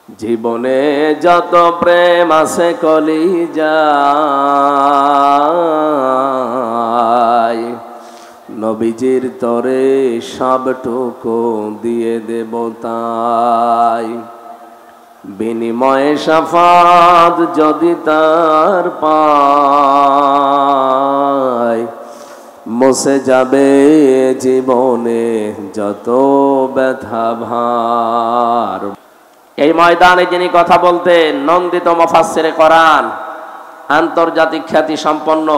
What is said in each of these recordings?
জীবনে যত প্রেম আছে কলিজায়, নবীজির তরে সবটুকু দিয়ে দেব তাই। বিনিময়ে শাফাত যদি তার পাই, মুছে যাবে জীবনে যত ব্যথা ভার। এই ময়দানে যিনি কথা বলতেন, নন্দিত মুফাসসিরে কোরআন, আন্তর্জাতিক খ্যাতি সম্পন্ন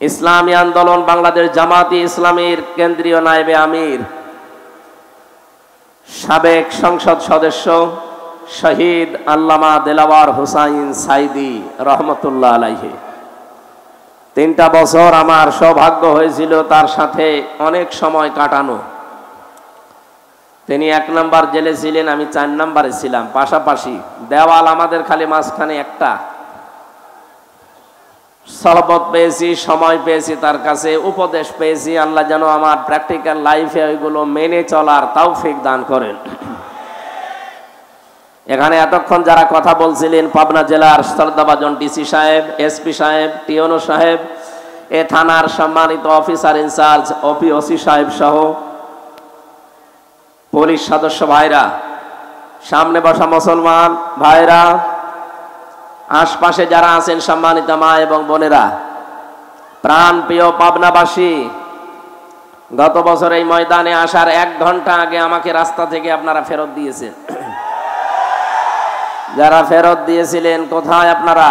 ইসলামী আন্দোলন বাংলাদেশ জামাতি ইসলামীর কেন্দ্রীয় নায়েবে আমির, সাবেক সংসদ সদস্য শহীদ আল্লামা দেলাওয়ার হোসাইন সাইদি রহমতুল্লাহ আলাইহি। 3টা বছর আমার সৌভাগ্য হয়েছিল তার সাথে অনেক সময় কাটানো। তিনি 1 নম্বর জেলে ছিলেন, আমি 4 নম্বরে ছিলাম, পাশাপাশি দেওয়াল আমাদের খালি মাঝখানে একটা। সহবত পেয়েছি, সময় পেয়েছি, তার কাছে উপদেশ পেয়েছি। আল্লাহ যেন আমার প্র্যাকটিক্যাল লাইফে ওইগুলো মেনে চলার তৌফিক দান করেন। এখানে এতক্ষণ যারা কথা বলছিলেন, পাবনা জেলার শ্রদ্ধাভাজন ডিসি সাহেব, এসপি সাহেব, টিওনো সাহেব, এ থানার সম্মানিত অফিসার ইনচার্জ ওসি সাহেব সহ পুলিশ সদস্য ভাইরা, সামনে বসা মুসলমান ভাইরা, আশপাশে যারা আছেন সম্মানিত মা এবং বোনেরা, প্রাণ প্রিয় পাবনাবাসী, গত বছর এই ময়দানে আসার 1 ঘন্টা আগে আমাকে রাস্তা থেকে আপনারা ফেরত দিয়েছেন। যারা ফেরত দিয়েছিলেন কোথায় আপনারা?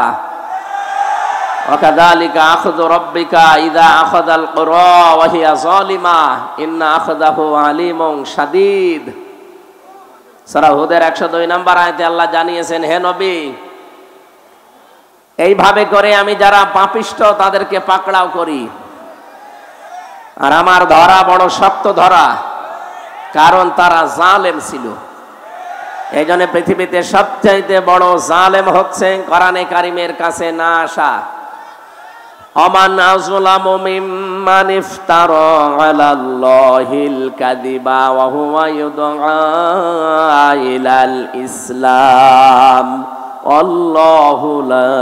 ওয়াকাযালিকা আখযু রাব্বিকা ইযা আখাযাল কুরা ওয়া হিয়া যালিমা ইন্না আখযাহু আলীমুন শাদীদ। সূরা হুদের 102 নম্বর আয়াতে আল্লাহ জানিয়েছেন, হে নবী, এইভাবে করে আমি যারা পাপিষ্ঠ তাদেরকে পাকড়াও করি, আর আমার ধরা বড় শক্ত ধরা, কারণ তারা জালেম ছিল। এই জন্য পৃথিবীতে সবচাইতে বড় জালেম হচ্ছে কোরআনে কারিমের কাছে না আসা। ওমান আযলামু মিম্মান ইফতারা আলাল্লাহিল কাযিবা ওয়া হুয়া ইউদআ ইলাল ইসলাম আল্লাহু লা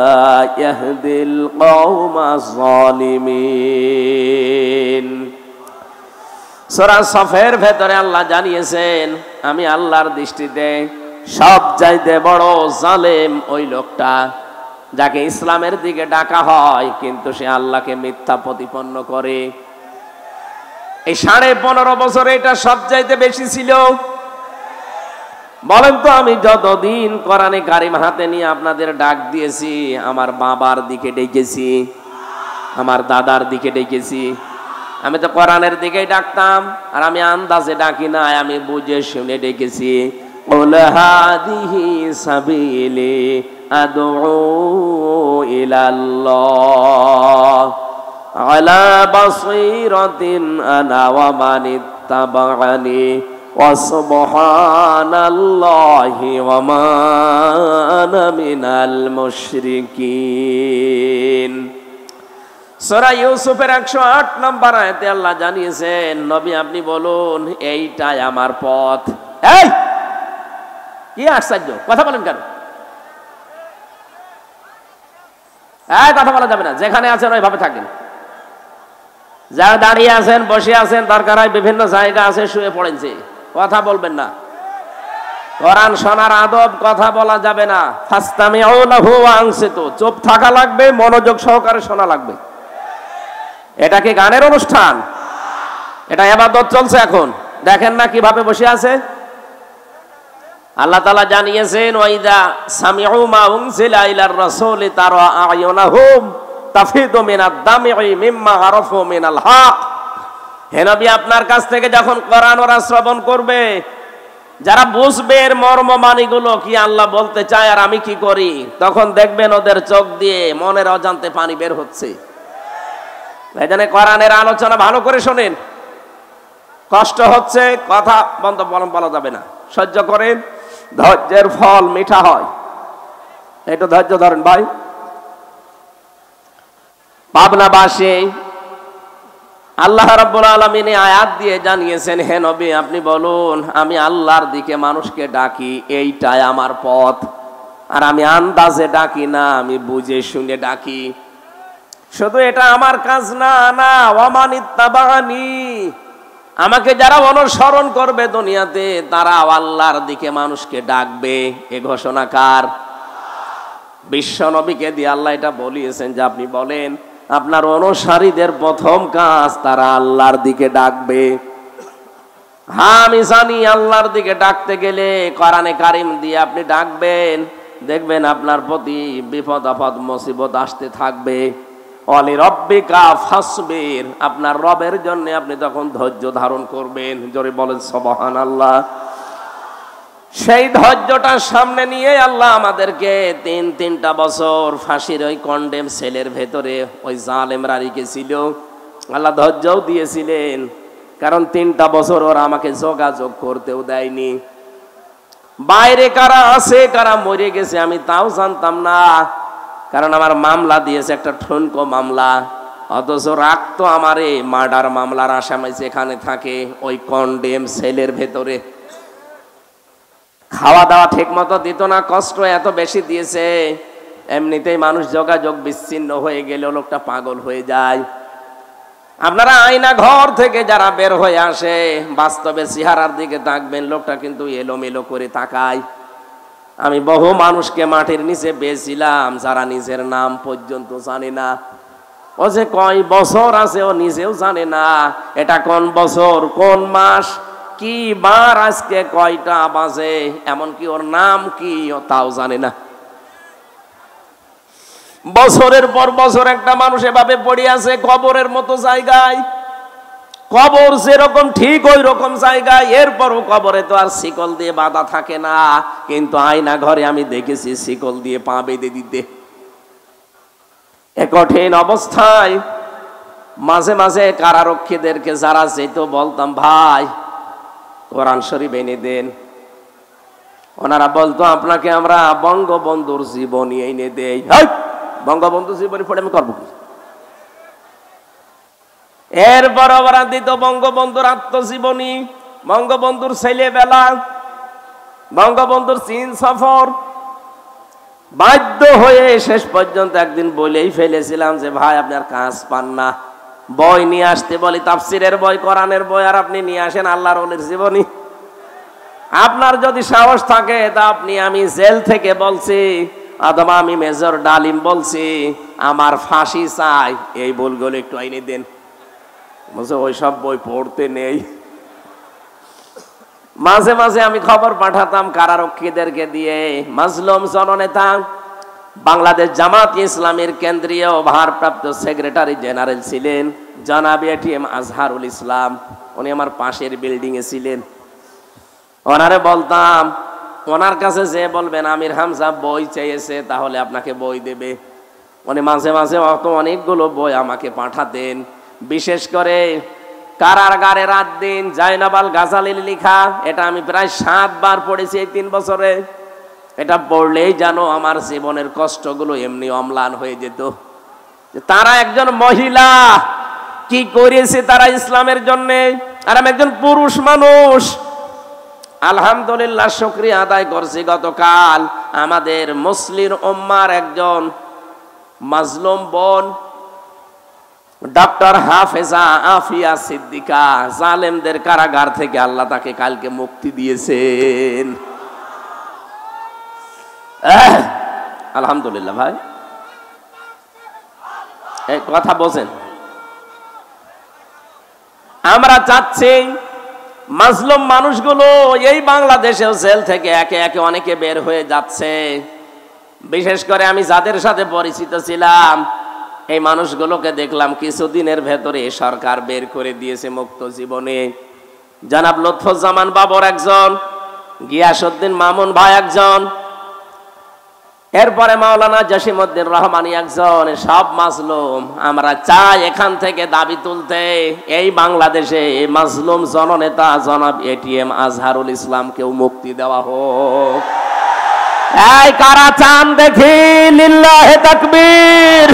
ইয়াহদিল কওমাজ জালিমিন। সূরা সফের ভেতরে আল্লাহ জানিয়েছেন, আমি আল্লাহর দৃষ্টিতে সবচাইতে বড় জালেম ওই লোকটা যাকে ইসলামের দিকে ডাকা হয় কিন্তু সে আল্লাহকে মিথ্যা প্রতিপন্ন করে। এই 15.5 বছর এটা সবচাইতে বেশি ছিল। বলেন তো, আমি যতদিন কোরআনে কারিম হাতে নিয়ে আপনাদের ডাক দিয়েছি, আমার বাবার দিকে ডেকেছি, আমার দাদার দিকে ডেকেছি। আমি তো কোরআনের দিকেই ডাকতাম, আর আমি আন্দাজে ডাকি না, আমি বুঝে শুনে ডেকেছি। কুল হাদিহি সাবিলি আদউ ইলাল্লাহ আলা বাসীরাতিন আনা ওয়া মান ইত্তাবা'আনি ওয়া সুবহানাল্লাহি ওয়া মা আনা মিনাল মুশরিকিন। সূরা ইউসুফের 108 নম্বর আয়াতে আল্লাহ জানিয়েছেন, নবী আপনি বলুন এইটাই আমার পথ। এই কি আশ্চর্য, কথা বলেন কেন? কথা বলা যাবে না, যেখানে আছেন ওইভাবে থাকেন। যারা দাঁড়িয়ে আছেন, বসে আছেন, দরকার হয় বিভিন্ন জায়গা আছে, শুয়ে পড়েছে, কথা বলবেন না। কোরআন শোনার আদব, কথা বলা যাবে না। ফাসতামিউ লাহু ওয়া আনসিতু, চুপ থাকা লাগবে, মনোযোগ সহকারে শোনা লাগবে। এটা কি গানের অনুষ্ঠান? এটা ইবাদত চলছে এখন। দেখেন না কিভাবে বসে আছে। আল্লাহ তাআলা জানিয়েছেন, ওয়াইদা সামিউ মা উনজিলা ইলার রাসূলি তারা আয়ুনাহুম তাফিদু মিনাদ দাম'i মিম্মা আরাফু মিনাল হক। হে নবী, আপনার কাছ থেকে যখন কোরআন ওরা শ্রবণ করবে, যারা বুঝবে এর মর্ম মানিগুলো কি আল্লাহ বলতে চায় আর আমি কি করি, তখন দেখবেন ওদের চোখ দিয়ে মনের অজান্তে পানি বের হচ্ছে। এজন্য কোরআনের আলোচনা ভালো করে শোনেন। কষ্ট হচ্ছে, কথা বন্ধ বলা যাবে না, সহ্য করেন। ধৈর্যের ফল মিঠা হয়, একটু ধৈর্য ধরেন ভাই। পাবনাবাসী আল্লাহ রাব্বুল আলামিন আয়াত দিয়ে জানিয়েছেন, হে নবী আপনি বলুন আমি আল্লাহর দিকে মানুষকে ডাকি, এইটাই আমার পথ। আর আমি আন্দাজে ডাকি না, আমি বুঝে শুনে ডাকি। শুধু এটা আমার কাজ না, না ওয়ামানিত্তাবানি, আমাকে যারা অনুসরণ করবে দুনিয়াতে তারা আল্লাহর দিকে মানুষকে ডাকবে। এ ঘোষণা কার? বিশ্ব নবীকে দিয়ে আল্লাহ এটা বলিয়েছেন যে আপনি বলেন আপনার অনুসারীদের প্রথম কাজ তারা আল্লাহর দিকে ডাকবে। হ্যাঁ আমি জানি আল্লাহর দিকে ডাকতে গেলে কোরআনে কারিম দিয়ে আপনি ডাকবেন, দেখবেন আপনার প্রতি বিপদ আপদ মুসিবত আসতে থাকবে। ওয়ালি রব্বিকা ফাসবির, আপনার রবের জন্য আপনি তখন ধৈর্য ধারণ করবেন। জোরে বলেন সুবহানাল্লাহ। সেই ধৈর্যটার সামনে নিয়ে আল্লাহ আমাদেরকে তিনটা বছর ফাঁসির ওই কন্ডেম সেলের ভেতরে ওই জালেমরা রেখেছিল। আল্লাহ ধৈর্যও দিয়েছিলেন, কারণ 3টা বছর ওরা আমাকে যোগাযোগ করতেও দেয়নি। বাইরে কারা আছে কারা মরে গেছে আমি তাও জানতাম না, কারণ আমার মামলা দিয়েছে একটা ঠুনকো মামলা, অথচ রাখতো আমারে মার্ডার মামলার আসামি যেখানে থাকে ওই কন্ডেম সেলের ভেতরে। খাওয়া দাওয়া ঠিক মতো দিত না, কষ্ট এত বেশি দিয়েছে, এমনিতেই মানুষ যোগাযোগ বিচ্ছিন্ন হয়ে গেলে লোকটা পাগল হয়ে যায়। আপনারা আয়না ঘর থেকে যারা বের হয়ে আসে বাস্তবে চেহারার দিকে তাকবেন, লোকটা কিন্তু এলোমেলো করে তাকায়। আমি বহু মানুষকে মাটির নিচে বেয়েছিলাম যারা নিজের নাম পর্যন্ত জানে না। ও যে কয় বছর আছে ও নিজেও জানে না, এটা কোন বছর কোন মাস কি বার আজকে কয়টা বাজে, এমনকি ওর নাম কি ও তাও জানে না। বছরের পর বছর একটা মানুষ এভাবে পড়ে আছে কবরের মতো জায়গায়। কবর যেরকম ঠিক ওই রকম জায়গায়, এরপরও কবরে তো আর শিকল দিয়ে বাঁধা থাকে না, কিন্তু আয়না ঘরে আমি দেখেছি শিকল দিয়ে পা বেঁধে দিতে। এ কঠিন অবস্থায় মাঝে মাঝে কারারক্ষীদেরকে যারা যেত বলতাম ভাই কোরআন শরীফ এনে দেন, ওনারা বলতো আপনাকে আমরা বঙ্গবন্ধুর জীবনী এনে দেই। বঙ্গবন্ধু জীবনী পড়ে আমি করবো কি? এরপর ওরা দিত বঙ্গবন্ধুর আত্মজীবনী, বঙ্গবন্ধুর ছেলেবেলা, বঙ্গবন্ধুর চীন সফর। বাধ্য হয়ে শেষ পর্যন্ত একদিন বলেই ফেলেছিলাম যে ভাই আপনি আর কাজ পান না, বই নিয়ে আসতে বলি, তাফসিরের বই কোরআনের বই, আর আপনি নিয়ে আসেন আল্লাহর ওলির জীবনী। আপনার যদি সাহস থাকে তা আপনি, আমি জেল থেকে বলছি অথবা আমি মেজর ডালিম বলছি আমার ফাঁসি চাই, এই বইগুলো একটু আইনে দেন। বলছে ওইসব বই পড়তে নেই। মাঝে মাঝে আমি খবর পাঠাতাম কারারক্ষীদেরকে দিয়ে। মাজলুম জননেতা বাংলাদেশ জামাত ইসলামের কেন্দ্রীয় ভারপ্রাপ্ত সেক্রেটারি জেনারেল ছিলেন জনাব এটিএম আজহারুল ইসলাম, উনি আমার পাশের বিল্ডিং এ ছিলেন। ওনারে বলতাম ওনার কাছে যে বলবেন আমির হামজা বই চেয়েছে তাহলে আপনাকে বই দেবে। উনি মাঝে মাঝে অনেকগুলো বই আমাকে পাঠাতেন। বিশেষ করে কারাগারে রাত দিন জাইনাবাল গাজালির লেখা, এটা আমি প্রায় 7 বার পড়েছি এই 3 বছরে। এটা পড়লেই জানো আমার জীবনের কষ্টগুলো এমনি অম্লান হয়ে যেত। তারা একজন মহিলা কি করেছে তারা ইসলামের জন্য, আর আমি একজন পুরুষ মানুষ। আলহামদুলিল্লাহ শুকরিয়া আদায় করছি, গতকাল আমাদের মুসলিম উম্মার একজন মাজলুম বোন ডক্টর হাফেজা আফিয়া সিদ্দিকা জালেমদের কারাগার থেকে আল্লাহ তাকে কালকে মুক্তি দিয়েছেন। আলহামদুলিল্লাহ ভাই, এই কথা বোঝেন। আমরা চাচ্ছি মাজলুম মানুষগুলো এই বাংলাদেশেও জেল থেকে একে একে অনেকে বের হয়ে যাচ্ছে। বিশেষ করে আমি যাদের সাথে পরিচিত ছিলাম এই মানুষগুলোকে দেখলাম কিছুদিনের ভেতরে সরকার বের করে দিয়েছে মুক্ত জীবনে। জনাব লুৎফুজ্জামান বাবর একজন, গিয়াসউদ্দিন মামুন ভাই একজন, এরপরে মাওলানা জসিমউদ্দিন রহমানী একজন। সব মাজলুম। আমরা চাই এখান থেকে দাবি তুলতে এই বাংলাদেশে মাজলুম জননেতা জনাব এটিএম আজহারুল ইসলামকেও মুক্তি দেওয়া হোক। এই কারা চান দেখি? লিল্লাহে তাকবীর।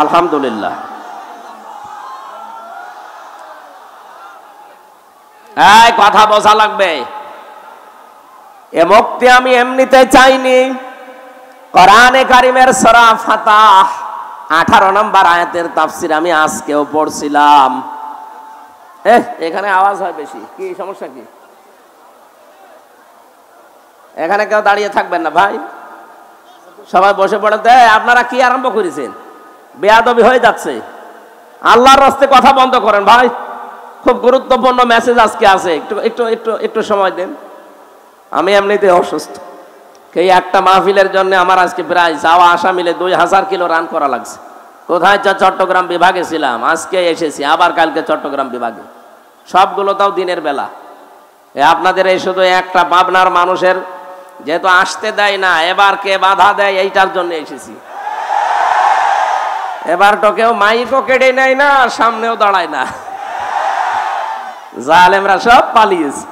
আলহামদুলিল্লাহ। এই কথা বোঝা লাগবে, এ মুক্তি আমি এমনিতে চাইনি। কোরআনে কারিমের সূরা ফাতাহ 18 নম্বর আয়াতের তাফসীর আমি আজকেও পড়ছিলাম। এখানে আওয়াজ হয় বেশি, কি সমস্যা কি? এখানে কেউ দাঁড়িয়ে থাকবেন না ভাই, সবাই বসে পড়েন। আপনারা কি আরম্ভ করেছেন? বেয়াদবি হয়ে যাচ্ছে। আল্লাহর রাস্তায় কথা বন্ধ করেন ভাই, খুব গুরুত্বপূর্ণ মেসেজ আজকে আছে। একটু একটু একটু একটু সময় দেন। আমি এমনিতে অসুস্থ, এই একটা মাহফিলের জন্য আমার আজকে প্রায় যাওয়া আসা মিলে 2000 কিলো রান করা লাগছে। কোথায়? চট্টগ্রাম বিভাগে ছিলাম, আজকে এসেছি আবার কালকে চট্টগ্রাম বিভাগে, সবগুলো তাও দিনের বেলা। আপনাদের এই শুধু একটা পাবনার মানুষের যেহেতু আসতে দেয় না, এবার কে বাধা দেয় এইটার জন্য এসেছি। এবার তো কেউ মাইকও কেড়ে নেয় না, সামনেও দাঁড়ায় না, জালেমরা সব পালিয়েছে।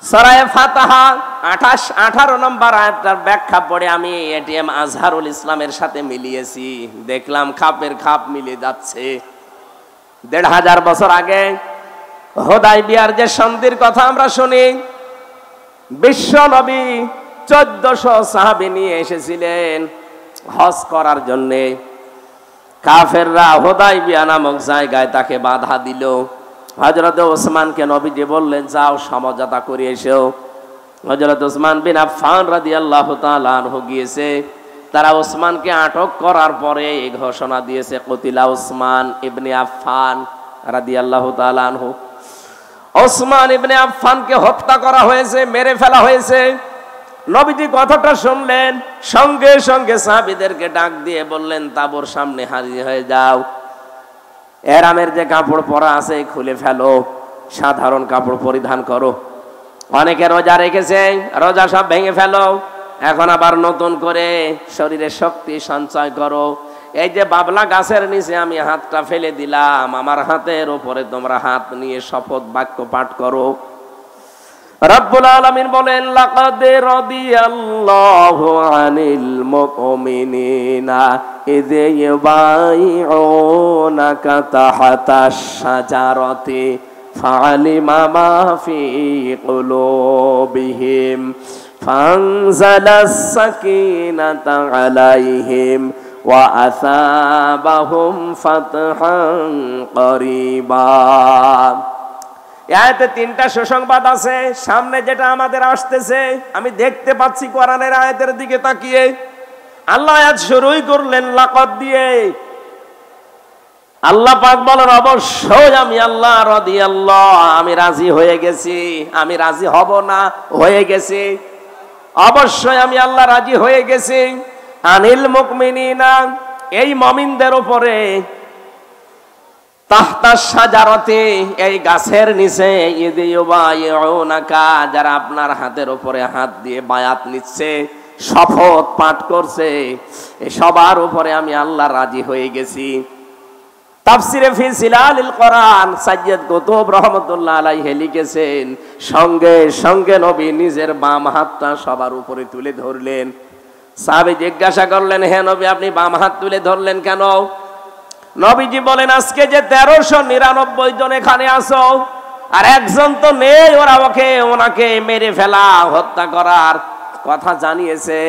সূরা ফাতিহা 18 নম্বর আয়াতটার ব্যাখ্যা পড়ে আমি এটিএম আজহারুল ইসলামের সাথে মিলিয়েছি, দেখলাম খাপের খাপ মিলে যাচ্ছে। 1500 বছর আগে হুদায়বিয়ার যে সন্ধির কথা আমরা শুনি, বিশ্ব নবী 1400 সাহাবী নিয়ে এসেছিলেন হজ করার জন্য। কাফেররা হুদায়বিয়া নামক জায়গায় তাকে বাধা দিল। হযরত ওসমানকে নবীজি বললেন, যাও সমঝোতা করে এসো। হযরত ওসমান বিন আফফান রাদিয়াল্লাহু তাআলা আনহু গিয়েছে। তারা ওসমানকে আটক করার পরে এই ঘোষণা দিয়েছে, কুতিলা ওসমান ইবনে আফফান রাদিয়াল্লাহু তাআলা আনহু। ওসমান ইবনে আফফানকে হত্যা করা হয়েছে, মেরে ফেলা হয়েছে। নবীজি কথাটা শুনলেন, সঙ্গে সঙ্গে সাহাবীদেরকে ডাক দিয়ে বললেন, তাঁবুর সামনে হাজির হয়ে যাও। এরামের যে কাপড় পরা আছে খুলে ফেলো, সাধারণ কাপড় পরিধান করো। অনেকে রোজা রেখেছে, রোজা সব ভেঙে ফেলো। এখন আবার নতুন করে শরীরে শক্তি সঞ্চয় করো। এই যে বাবলা গাছের নিচে আমি হাতটা ফেলে দিলাম, আমার হাতের উপরে তোমরা হাত নিয়ে শপথ বাক্য পাঠ করো। রব্বুল আলামিন বলেন, লাকাদ রাদিয়াল্লাহু আনিল মুমিনিনা ইয ইউবাইউনাকা তাহতাশ শাজারাতি ফাআলিমা মা ফি কুলুবিহিম ফানজালাস সাকিনাতা আলাইহিম ওয়া আসাবাহুম ফাতহান করিবা। আয়াতে 3টা সুসংবাদ আছে। সামনে যেটা আমাদের আসতেছে, আমি দেখতে পাচ্ছি কোরআনের আয়াতের দিকে তাকিয়ে। আল্লাহ আয়াত শুরুই করলেন লাকাদ দিয়ে। আল্লাহ পাক বলেন, অবশ্যই আমি আল্লাহ রাদিয়াল্লাহ, আমি রাজি হয়ে গেছি। আমি রাজি হব না, হয়ে গেছি। অবশ্যই আমি আল্লাহ রাজি হয়ে গেছি। আনিল মুমিনিনা, এই মুমিনদের উপরে, তাহতাশ শাজারাতে, এই গাছের নিচে, ইয ইউবাইউনাকা, যারা আপনার হাতের উপরে হাত দিয়ে বায়াত নিচ্ছে, শপথ পাঠ করছে, এই সবার উপরে আমি আল্লাহ রাজি হয়ে গেছি। তাফসিরে ফি জিলালিল কোরআন সাইয়্যিদ কুতুব রাহমাতুল্লাহ আলাইহি লিখেছেন, সঙ্গে সঙ্গে নবী নিজের বাম হাতটা সবার উপরে তুলে ধরলেন। সাহাবী জিজ্ঞাসা করলেন, হে নবী, আপনি বাম হাত তুলে ধরলেন কেন? নবীজি বলেন, আজকে যে 1399 জন এখানে আছো, আর একজন তো নেই, ওনাকে মেরে ফেলা, হত্যা করার কথা জানিয়েছে।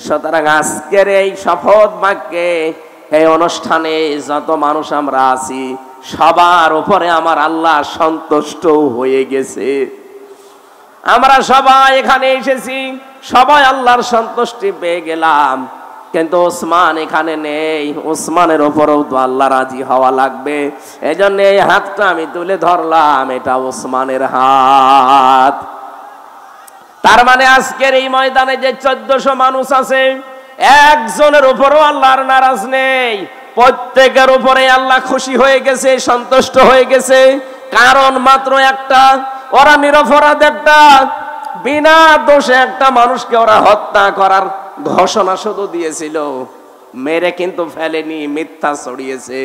সুতরাং আজকের এই শপথ বাক্যে, এই অনুষ্ঠানে যত মানুষ আমরা আছি, সবার উপরে আমার আল্লাহ সন্তুষ্ট হয়ে গেছে। আমরা সবাই এখানে এসেছি, সবাই আল্লাহর সন্তুষ্টি পেয়ে গেলাম। কিন্তু ওসমান এখানে নেই, ওসমানের উপরেও তো আল্লাহ রাজি হওয়া লাগবে। এই জন্য এই হাতটা আমি তুলে ধরলাম, এটা ওসমানের হাত। তার মানে আজকের এই ময়দানে যে 1400 মানুষ আছে, একজনের উপরও আল্লাহর নারাজ নেই, প্রত্যেকের উপরে আল্লাহ খুশি হয়ে গেছে, সন্তুষ্ট হয়ে গেছে। কারণ মাত্র একটা, ওরা নিরপরাধ, একটা বিনা দোষে একটা মানুষকে ওরা হত্যা করার ঘোষণা শুধু দিয়েছিল, মেরে কিন্তু ফেলেনি, মিথ্যা ছড়িয়েছে।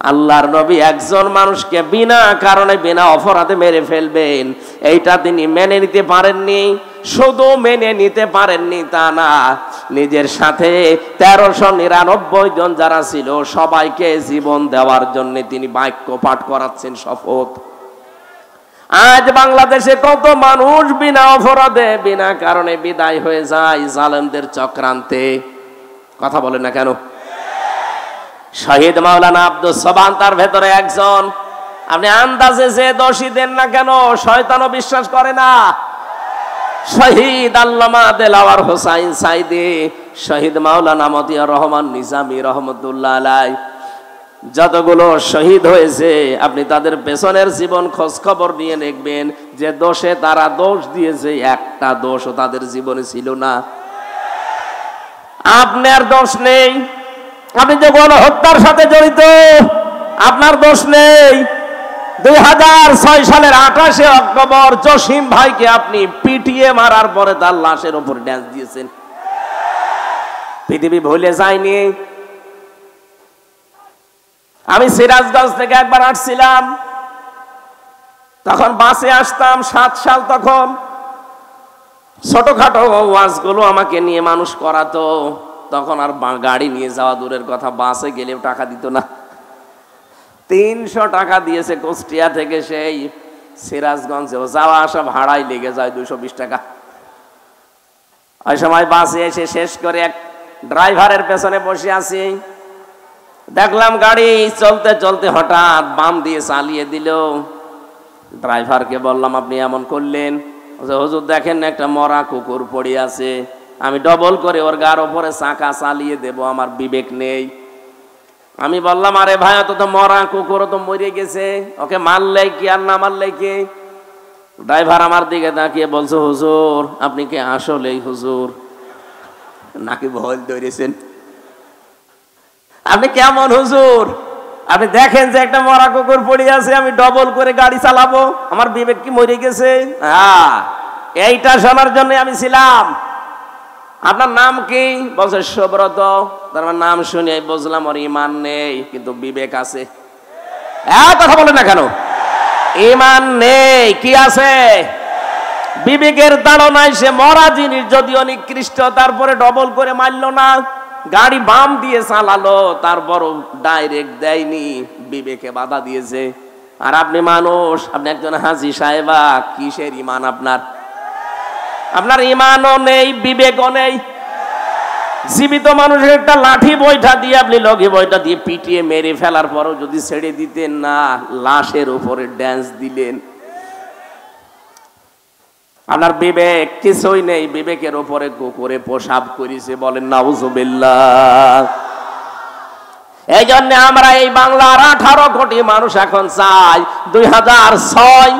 আল্লাহর নবী একজন মানুষকে বিনা কারণে বিনা অপরাধে মেরে ফেলবেন, এইটা তিনি মেনে নিতে পারেননি। শুধু মেনে নিতে পারেননি তা না, নিজের সাথে 1399 জন যারা ছিল সবাইকে জীবন দেওয়ার জন্য তিনি বাক্য পাঠ করাচ্ছেন, শপথ। আজ বাংলাদেশে কত মানুষ বিনা অপরাধে বিনা কারণে বিদায় হয়ে যায় জালেমদের চক্রান্তে, কথা বলেন না কেন? শহীদ মাওলানা আব্দুল সোবহান তার ভেতরে একজন। আপনি আন্দাজে যে দোষী দেন না কেন, শয়তানও বিশ্বাস করে না। শহীদ আল্লামা দেলাওয়ার হোসাইন সাইদি, শহীদ মাওলানা মতিয়ার রহমান নিজামী রহমতুল্লাহ আলাইহি, যতগুলো শহীদ হয়েছে আপনি তাদের পেছনের জীবন খোঁজ খবর নিয়ে দেখবেন যে দোষে তারা দোষ দিয়েছে, একটা দোষও তাদের জীবনে ছিল না। আপনার দোষ নেই, আপনি যে গণহত্যার সাথে জড়িত, আপনার দোষ নেই। 2006 সালের 28 অক্টোবর জসিম ভাইকে আপনি পিটিয়ে মারার পরে তার লাশের উপর ড্যান্স দিয়েছেন, পৃথিবী ভুলে যায়নি। আমি সিরাজগঞ্জ থেকে একবার আসছিলাম, তখন বাসে আসতাম, 7 সাল, তখন ছোটখাটো ওয়াজগুলো আমাকে নিয়ে মানুষ করাতো। তখন আর গাড়ি নিয়ে যাওয়া দূরের কথা, বাসে গেলেও টাকা দিত না। 300 টাকা দিয়েছে কুষ্টিয়া থেকে সেই সিরাজগঞ্জে, যাওয়া আসা ভাড়াই লেগে যায় 220 টাকা। ওই সময় বাসে এসে শেষ করে এক ড্রাইভারের পেছনে বসে আছি, দেখলাম গাড়ি চলতে চলতে হঠাৎ বাম দিয়ে চালিয়ে দিল। ড্রাইভারকে বললাম আপনি এমন করলেন? হুজুর দেখেন একটা মরা কুকুর পড়ে আছে, আমি ডবল করে ওর গার উপরে চাকা চালিয়ে দেব, আমার বিবেক নেই। আমি বললাম আরে ভাই, অত তো মরা কুকুর তো মরে গেছে, ওকে মারলে কি আর না মারলে কি? ড্রাইভার আমার দিকে তাকিয়ে বলছে হুজুর আপনি কি আসলেই হুজুর নাকি ভুল ধরেছেন? আপনি কেমন হুজুর? আপনি দেখেন যে একটা মরা কুকুর পড়ে আছে, আমি ডবল করে গাড়ি চালাবো, আমার বিবেক কি মরে গেছে? হ্যাঁ, এইটা শোনার জন্য আমি ছিলাম। আপনার নাম কি? বলছে সুব্রত। তার নাম শুনে বুঝলাম ওর ঈমান নেই, কিন্তু বিবেক আছে। কথা বলে না কেন? ঈমান নেই, কি আছে? বিবেকের তাড়নায় সে মরা জিনিস যদিও নিকৃষ্ট, তারপরে ডবল করে মারলো না, গাড়ি বাম দিয়ে চালালো, তারপরও ডাইরেক্ট দেয়নি, বিবেকে বাধা দিয়েছে। আর আপনি মানুষ, আপনি একজন হাজী সাহেবা, কিসের ঈমান আপনার? আপনার ঈমানও নেই, বিবেকও নেই। জীবিত মানুষের একটা লাঠি বৈঠা দিয়ে আপনি লগি বৈঠা দিয়ে পিটিয়ে মেরে ফেলার পরও যদি ছেড়ে দিতেন না, লাশের উপরে ড্যান্স দিলেন। আপনার বিবেক কিছুই নেই, বিবেকের উপরে কুকুরে প্রসাব করেছে, বলেন নাউজুবিল্লাহ। এই জন্য আমরা এই বাংলার 18 কোটি মানুষ এখন চাই 2006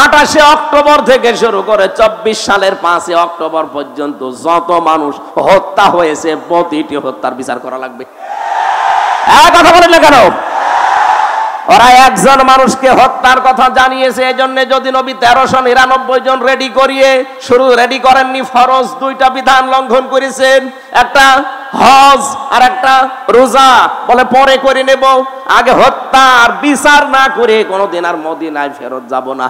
28 অক্টোবর থেকে শুরু করে 24 সালের 5 অক্টোবর পর্যন্ত যত মানুষ হত্যা হয়েছে প্রতিটি হত্যার বিচার করা লাগবে। কথা বলেন না কেন? ওরা একজন মানুষকে হত্যার কথা জানিয়েছে, এই জন্য যদি নবী 1399 জন রেডি করিয়ে শুরু রেডি করেননি, ফরজ 2টা বিধান লঙ্ঘন করেছেন, একটা হজ আর একটা রোজা, বলে পরে করে নেব, আগে হত্যার বিচার না করে কোনোদিন আর মদিনায় ফেরত যাব না।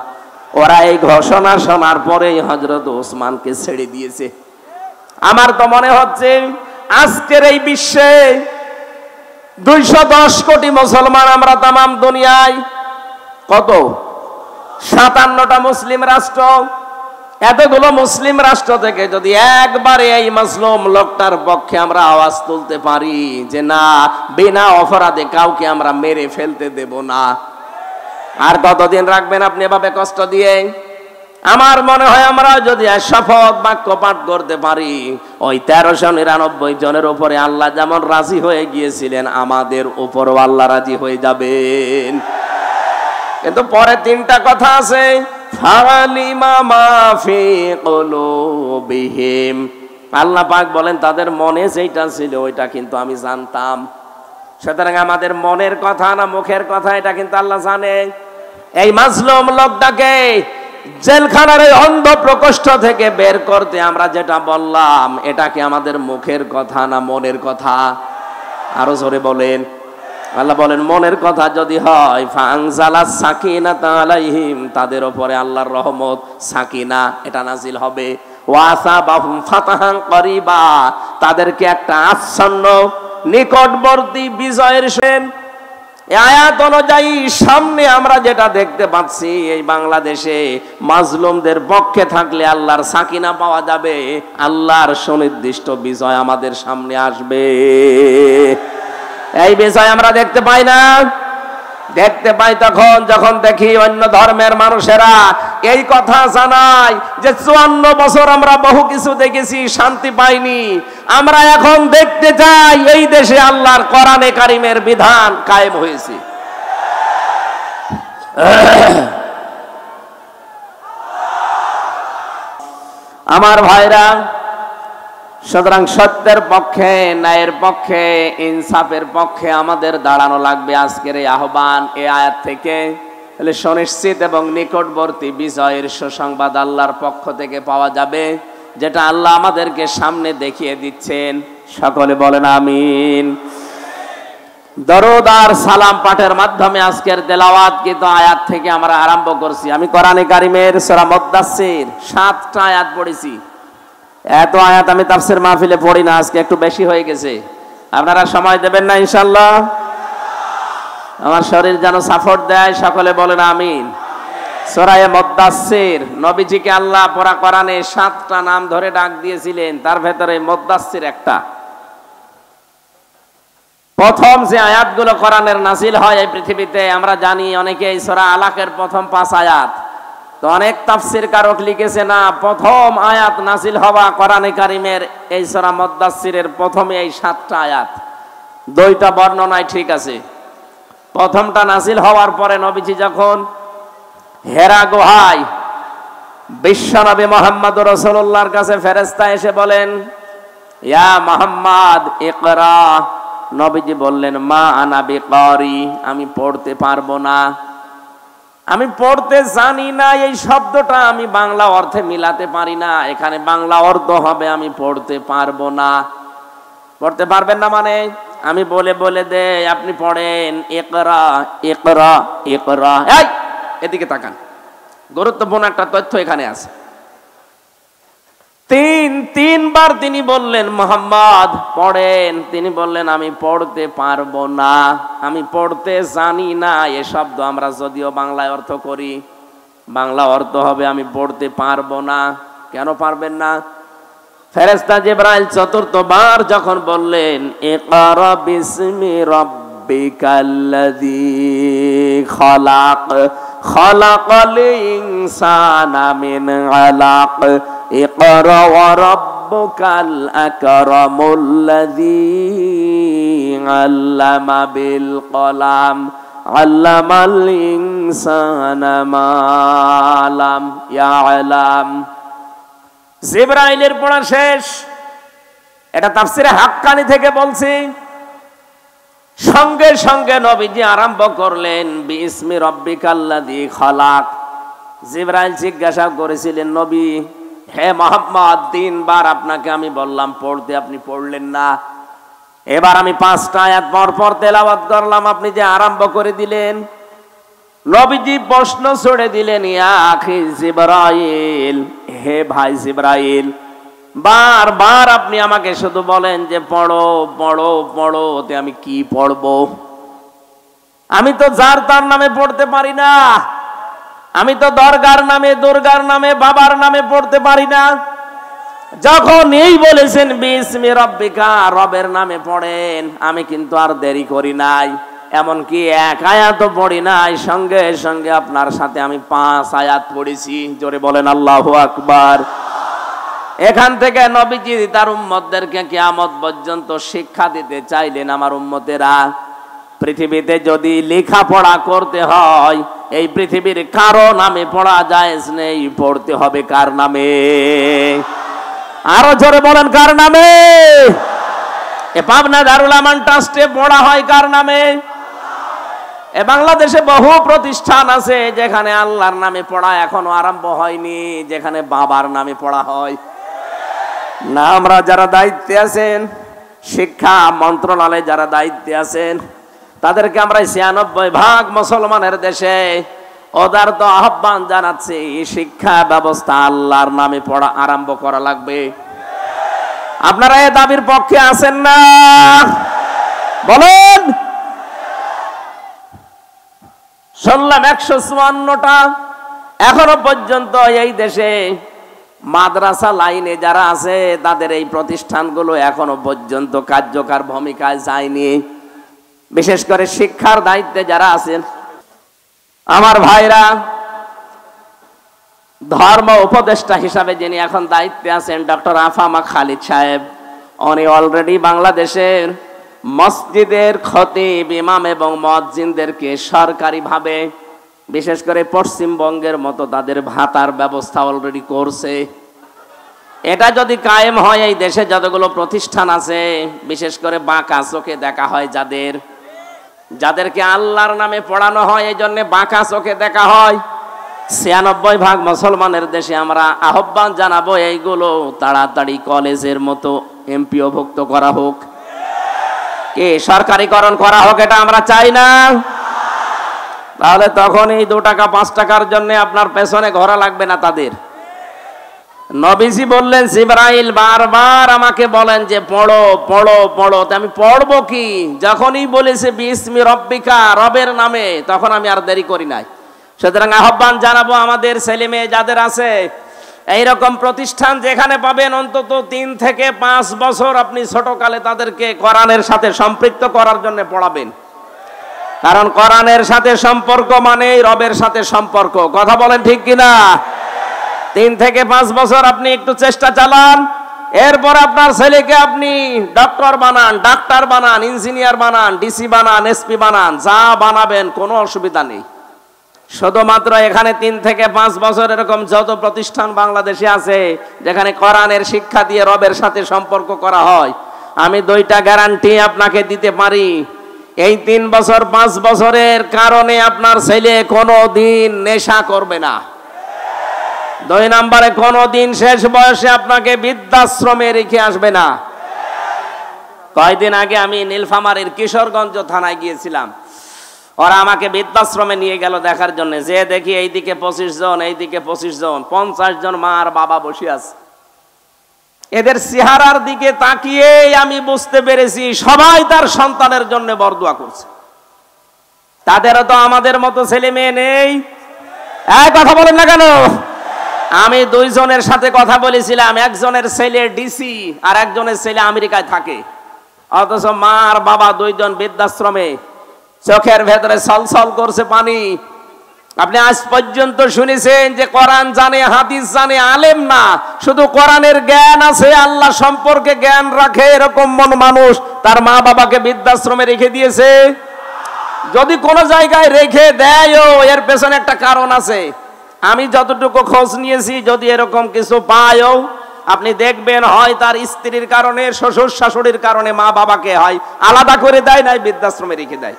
ওরা এই ঘোষণা শোনার পরেই হযরত ওসমানকে ছেড়ে দিয়েছে। আমার তো মনে হচ্ছে আজকের এই বিশ্বে 210 কোটি মুসলমান আমরা, তামাম দুনিয়ায় কত 57টা মুসলিম রাষ্ট্র, এতগুলো মুসলিম রাষ্ট্র থেকে যদি একবারে এই মাজলুম লোকটার পক্ষে আমরা আওয়াজ তুলতে পারি যে না, বিনা অপরাধে কাউকে আমরা মেরে ফেলতে দেব না, আর কতদিন রাখবেন আপনি এভাবে কষ্ট দিয়ে? আমার মনে হয় আমরা যদি শপথ বাক্য পাঠ করতে পারি, ওই 1399 জনের উপরে আল্লাহ যেমন রাজি হয়ে গিয়েছিলেন, আমাদের উপরও আল্লাহ রাজি হয়ে যাবেন। কিন্তু পরে 3টা কথা আছে, ফালিমা মা ফি কুলুবিহিম। আল্লাহ পাক বলেন তাদের মনে যেটা ছিল ওইটা কিন্তু আমি জানতাম। সুতরাং আমাদের মনের কথা না মুখের কথা, এটা কিন্তু আল্লাহ জানে। এই মাজলুম লোকটাকে জেলখানার এই অন্ধ প্রকোষ্ঠ থেকে বের করতে আমরা যেটা বললাম, এটা কি আমাদের মুখের কথা না মনের কথা? আরো জোরে বলেন। আল্লাহ বলেন মনের কথা যদি হয় ফানজালাস সাকিনাতা আলাইহিম, তাদের উপরে আল্লাহর রহমত সাকিনা এটা নাজিল হবে। ওয়াসাবাহুম ফাতাহান করিবা, তাদেরকে একটা আচ্ছন্ন নিকটবর্তী বিজয়ের সেন। এই আয়াত অনুযায়ী সামনে আমরা যেটা দেখতে পাচ্ছি, এই বাংলাদেশে মাজলুমদের পক্ষে থাকলে আল্লাহর সাকিনা পাওয়া যাবে, আল্লাহর সুনির্দিষ্ট বিজয় আমাদের সামনে আসবে। এই বিষয় আমরা দেখতে পাই না? দেখতে পাই তখন যখন দেখি অন্য ধর্মের মানুষেরা এই কথা জানায় যে 54 বছর আমরা বহু কিছু দেখেছি, শান্তি পাইনি, আমরা এখন দেখতে চাই এই দেশে আল্লাহর কোরআনে কারিমের বিধান কায়েম হয়েছে। আমার ভাইরা, সুতরাং সত্যের পক্ষে, ন্যায়ের পক্ষে, ইনসাফের পক্ষে আমাদের দাঁড়ানো লাগবে। আজকের এই আহ্বান এই আয়াত থেকে তাহলে সুনিশ্চিত এবং নিকটবর্তী বিজয়ের সুসংবাদ আল্লাহর পক্ষ থেকে পাওয়া যাবে, যেটা আল্লাহ আমাদেরকে সামনে দেখিয়ে দিচ্ছেন। সকলে বলেন আমিন। দরুদ আর সালাম পাঠের মাধ্যমে আজকের তেলাওয়াত কিন্তু আয়াত থেকে আমরা আরম্ভ করছি। আমি কোরআনে কারিমের সূরা মুদ্দাসসির 7টা আয়াত পড়েছি। এত আয়াত আমি তাফসীর মাহফিলে পড়ি না, আজকে একটু বেশি হয়ে গেছে। আপনারা সময় দেবেন না ইনশাআল্লাহ? আমার শরীর যেন সাপোর্ট দেয়। সকলে বলেন আমিন। সূরা মুদ্দাসসির, নবীজিকে আল্লাহ পুরা কোরআনে 7টা নাম ধরে ডাক দিয়েছিলেন, তার ভেতরে মুদ্দাসসির একটা। প্রথম যে আয়াতগুলো কোরআনের নাজিল হয় এই পৃথিবীতে, আমরা জানি অনেকে এই সূরা আলাকের প্রথম 5 আয়াত, তো অনেক তাফসীর কারক লিখেছে না, প্রথম আয়াত নাজিল হওয়া কোরআনে কারিমের এই সূরা মুদ্দাসসিরের প্রথমে এই 7টা আয়াত। 2টা বর্ণনায় ঠিক আছে। প্রথমটা নাজিল হওয়ার পরে নবীজি যখন হেরা গুহায় বিশ্বনবী মুহাম্মদুর রাসূলুল্লাহর কাছে ফেরেশতা এসে বলেন, ইয়া মুহাম্মদ ইকরা, নবীজি বললেন মা আনা বিকারি, আমি পড়তে পারবো না, আমি পড়তে জানি না। এই শব্দটা আমি বাংলা অর্থে মিলাতে পারি না, এখানে বাংলা অর্থ হবে আমি পড়তে পারবো না। পড়তে পারবেন না মানে আমি বলে বলে দে, আপনি পড়েন ইকরা ইকরা ইকরা। এই এদিকে তাকান, গুরুত্বপূর্ণ একটা তথ্য এখানে আছে। তিনবার তিনি বললেন মুহাম্মদ পড়েন, তিনি বললেন আমি পড়তে পারবো না, আমি পড়তে জানি না। এ শব্দ আমরা যদিও বাংলায় অর্থ করি, বাংলা অর্থ হবে আমি পড়তে পারবো না। কেন পারবেন না? ফেরেশতা জিবরাইল 4বার যখন বললেন ইকরা বিসমি রাব্বিকাল্লাযী খালাক খালাকাল ইনসানা মিন আলাক ইকরা ওয়া রাব্বুকাল আকরামুল্লাযী আল্লামা বিল কলাম আল্লামাল ইনসানা মা লাম ইয়ালাম। জিবরাইলের পড়া শেষ। এটা তাফসীরে হাক্কানি থেকে বলছি। সঙ্গে সঙ্গে নবীজি আরম্ভ করলেন বিসমি রাব্বিকাল্লাযী খালাক। জিবরাইল জিজ্ঞাসা করেছিলেন, নবী হে মুহাম্মদ 3বার আপনাকে আমি বললাম পড়তে, আপনি পড়লেন না। এবার আমি 5টা আয়াত পর পর তেলাওয়াত করলাম, আপনি যে আরম্ভ করে দিলেন। নবীজি প্রশ্ন ছড়ে দিলেন, ইয়া আখি জিবরাইল, হে ভাই জিবরাইল, বারবার আপনি আমাকে শুধু বলেন যে পড়ো পড়ো পড়ো, তে আমি কি পড়বো? আমি তো যার তার নামে পড়তে পারি না, আমি তো দরগার নামে, দুর্গার নামে, বাবার নামে পড়তে পারি না। যখন এই বলেছেন বিসমি রাব্বিকা, রবের নামে পড়েন, আমি কিন্তু আর দেরি করি নাই, এমনকি 1 আয়াতও পড়ি নাই, সঙ্গে সঙ্গে আপনার সাথে আমি 5 আয়াত পড়েছি। জোরে বলেন আল্লাহু আকবার। এখান থেকে নবীজি তার উম্মতদেরকে কিয়ামত পর্যন্ত শিক্ষা দিতে চাইলেন, আমার উম্মতেরা পৃথিবীতে যদি লেখাপড়া করতে হয় এই পৃথিবীর কারো নামে পড়া জায়েজ নেই, পড়তে হবে কার নামে? আরো জোরে বলেন কার নামে? এ পাবনা দারুল আমান ট্রাস্টে পড়া হয় কার নামে? এ বাংলাদেশে বহু প্রতিষ্ঠান আছে যেখানে আল্লাহর নামে পড়া এখনো আরম্ভ হয়নি, যেখানে বাবার নামে পড়া হয় না। আমরা যারা দায়িত্বে আছেন, শিক্ষা মন্ত্রণালয়ে যারা দায়িত্বে আছেন, তাদেরকে আমরা ৯৬% মুসলমানের দেশে ওদের তো আহ্বান জানাচ্ছি, শিক্ষা ব্যবস্থা আল্লাহর নামে পড়া আরম্ভ করা লাগবে। আপনারা এই দাবির পক্ষে আছেন না? বলেন। শুনলাম ১৫৪টা এখনো পর্যন্ত এই দেশে মাদ্রাসা লাইনে যারা আছে তাদের এই প্রতিষ্ঠানগুলো এখনো পর্যন্ত কার্যকর ভূমিকায় যায়নি। বিশেষ করে শিক্ষার দায়িত্বে যারা আছেন আমার ভাইরা, ধর্ম উপদেষ্টা হিসাবে যিনি এখন দায়িত্বে আছেন ডক্টর আফামা খালিদ সাহেব, উনি অলরেডি বাংলাদেশের মসজিদের খতিব, ইমাম এবং মুয়াজ্জিনদেরকে সরকারিভাবে, বিশেষ করে পশ্চিমবঙ্গের মতো তাদের ভাতার ব্যবস্থা অলরেডি করছে। এটা যদি কায়েম হয়, এই দেশে যতগুলো প্রতিষ্ঠান আছে, বিশেষ করে বাঁকা চোখে দেখা হয় যাদেরকে আল্লাহর নামে পড়ানো হয়, এই জন্য বাঁকা চোখে দেখা হয়। ৯৬% মুসলমানের দেশে আমরা আহ্বান জানাবো এইগুলো তাড়াতাড়ি কলেজের মতো এমপিওভুক্ত করা হোক, কি সরকারিকরণ করা হোক, এটা আমরা চাই না। তাহলে তখন এই ২ টাকা ৫ টাকার জন্য আপনার পেছনে ঘোরা লাগবে না তাদের। নবীজি বললেন, জিবরাইল বারবার আমাকে বলেন যে পড়ো পড়ো পড়ো, আমি পড়বো কি? যখনই বলেছে বিসমি রব্বিকা, রবের নামে, তখন আমি আর দেরি করি নাই। সুতরাং আহ্বান জানাবো আমাদের ছেলে মেয়ে যাদের আছে এইরকম প্রতিষ্ঠান, যেখানে পাবেন অন্তত ৩ থেকে ৫ বছর আপনি ছোটকালে তাদেরকে কোরআনের সাথে সম্পৃক্ত করার জন্য পড়াবেন। কারণ কোরআনের সাথে সম্পর্ক মানেই রবের সাথে সম্পর্ক। কথা বলেন ঠিক কিনা? ৩ থেকে ৫ বছর আপনি একটু চেষ্টা চালান, এরপর আপনার ছেলেকে আপনি ডক্টর বানান, ডাক্তার বানান, ইঞ্জিনিয়ার বানান, ডিসি বানান, এসপি বানান, যা বানাবেন কোনো অসুবিধা নেই। শুধুমাত্র এখানে ৩ থেকে ৫ বছর এরকম যত প্রতিষ্ঠান বাংলাদেশে আছে যেখানে কোরআনের শিক্ষা দিয়ে রবের সাথে সম্পর্ক করা হয়, আমি 2টা গ্যারান্টি আপনাকে দিতে পারি। এই ৩ বছর ৫ বছরের কারণে আপনার ছেলে কোনো দিন নেশা করবে না। 2 নম্বরে কোনোদিন শেষ বয়সে আপনাকে বৃদ্ধাশ্রমে রেখে আসবে না। কয়েকদিন আগে আমি নীলফামারীর কিশোরগঞ্জ থানায় গিয়েছিলাম, ওরা আমাকে বৃদ্ধাশ্রমে নিয়ে গেল দেখার জন্য। যে দেখি এইদিকে 25 জন, এইদিকে 25 জন, 50 জন মা আর বাবা বসে আছে। এদের চেহারার দিকে তাকিয়ে আমি বুঝতে পেরেছি সবাই তার সন্তানের জন্য বরদোয়া করছে। তাদেরও তো আমাদের মতো ছেলে মেয়ে নেই। এক কথা বলেন না কেন? আমি 2 জনের সাথে কথা বলেছিলাম, একজনের ছেলে ডিসি আর একজনের ছেলে আমেরিকায় থাকে, অথচ মা আর বাবা 2 জন বৃদ্ধাশ্রমে, চোখের ভেতরে ছলছল করছে পানি। আপনি আজ পর্যন্ত শুনেছেন যে কোরআন জানে, হাদিস জানে, আলেম না, শুধু কোরআনের জ্ঞান আছে, আল্লাহ সম্পর্কে জ্ঞান রাখে, এরকম মানুষ তার মা বাবাকে বৃদ্ধাশ্রমে রেখে দিয়েছে? যদি কোনো জায়গায় রেখে দেয়ও, এর পেছনে একটা কারণ আছে। আমি যতটুকু খোঁজ নিয়েছি, যদি এরকম কিছু পায়ও, আপনি দেখবেন হয় তার স্ত্রীর কারণে, শ্বশুর শাশুড়ির কারণে মা বাবাকে হয় আলাদা করে দেয়, নাই বৃদ্ধাশ্রমে রেখে দেয়।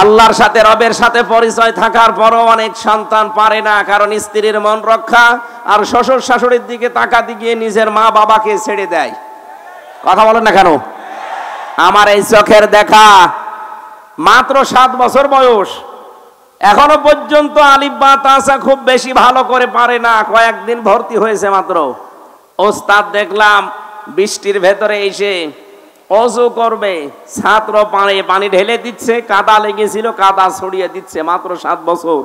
আল্লাহর সাথে, রবের সাথে পরিচয় থাকার পরও অনেক সন্তান পারে না, কারণ স্ত্রীর মন রক্ষা আর শ্বশুর শাশুড়ির দিকে তাকাতে গিয়ে নিজের মা বাবাকে ছেড়ে দেয়। কথা বলেন না কেন? আমার এই চোখের দেখা, মাত্র 7 বছর বয়স, এখনো পর্যন্ত আলিফ বা তাসা খুব বেশি ভালো করে পারে না, কয়েকদিন ভর্তি হয়েছে মাত্র। ওস্তাদ দেখলাম বৃষ্টির ভেতরে এসে অজু করবে, ছাত্র পানি ঢেলে দিচ্ছে, কাদা লেগেছিল কাদা ছড়িয়ে দিচ্ছে, মাত্র 7 বছর।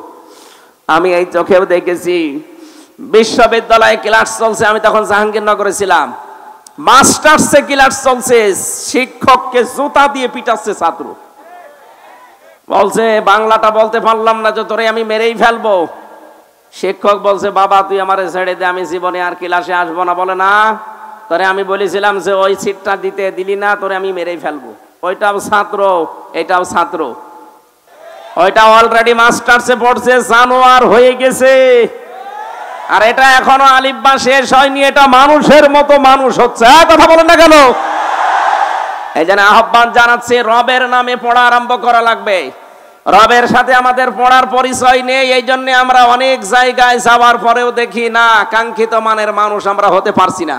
আমি এই চোখেও দেখেছি। বিশ্ববিদ্যালয়ে ক্লাস চলছে, আমি তখন জাহাঙ্গীরনগরে ছিলাম, মাস্টার্সে ক্লাস চলছে, শিক্ষককে জুতা দিয়ে পিটাচ্ছে ছাত্র। বলছে বাংলাটা বলতে পারলাম না, যে তোরে আমি মেরেই ফেলবো। শিক্ষক বলছে, বাবা তুই আমারে ছেড়ে দে, আমি জীবনে আর ক্লাসে আসবো না। বলে না, তোরে আমি বলেছিলাম যে ওই সিটটা দিলি না, তোরে আমি মেরেই ফেলবো। ওইটাও ছাত্র, এটাও ছাত্র, ওইটা অলরেডি মাস্টার্সে পড়ছে, জানোয়ার হয়ে গেছে, আর এটা এখনো আলিফ বা শেষ হয়নি, এটা মানুষের মতো মানুষ হচ্ছে। কথা বলেন না কেন? এই জন্য আহ্বান জানাচ্ছি, রবের নামে পড়া আরম্ভ করা লাগবে। রবের সাথে আমাদের পড়ার পরিচয় নেই, এই জন্য আমরা অনেক জায়গায় যাওয়ার পরেও দেখি না কাঙ্ক্ষিত মানের মানুষ আমরা হতে পারছি না।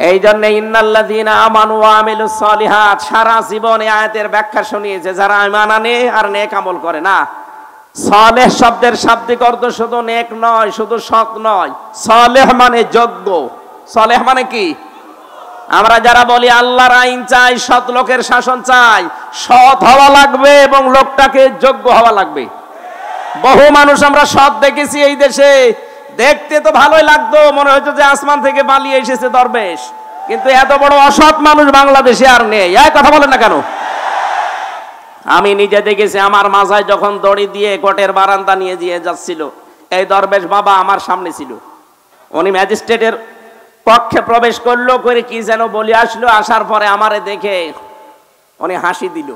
এই জন্য ইন্নাল্লাযীনা আমানু ওয়া আমিলুস সলিহাত সারা জীবন এই আয়াতের ব্যাখ্যা শুনিয়েছে, যারা ঈমান আনে আর নেক আমল করে না। সালেহ শব্দের শাব্দিক অর্থ শুধু নেক নয়, শুধু সৎ নয়, সালেহ মানে যোগ্য। সালেহ মানে কি? আমরা যারা বলি আল্লাহর আইন চাই, সৎ লোকের শাসন চাই, সৎ হওয়া লাগবে এবং লোকটাকে যোগ্য হওয়া লাগবে। বহু মানুষ আমরা সৎ দেখেছি এই দেশে, দেখতে তো ভালোই লাগতো, মনে হতো যে আসমান থেকে পালিয়ে এসেছে দরবেশ, কিন্তু এত বড় অসৎ মানুষ বাংলাদেশে আর নেই। এই কথা বলেন না কেন? আমি নিজে দেখেছি, আমার মাথায় যখন দড়ি দিয়ে কোর্টের বারান্দা নিয়ে দিয়ে যাচ্ছিল, এই দরবেশ বাবা আমার সামনে ছিল। উনি ম্যাজিস্ট্রেটের পক্ষে প্রবেশ করলো, করে কি যেন বলে আসলো, আসার পরে আমারে দেখে উনি হাসি দিল।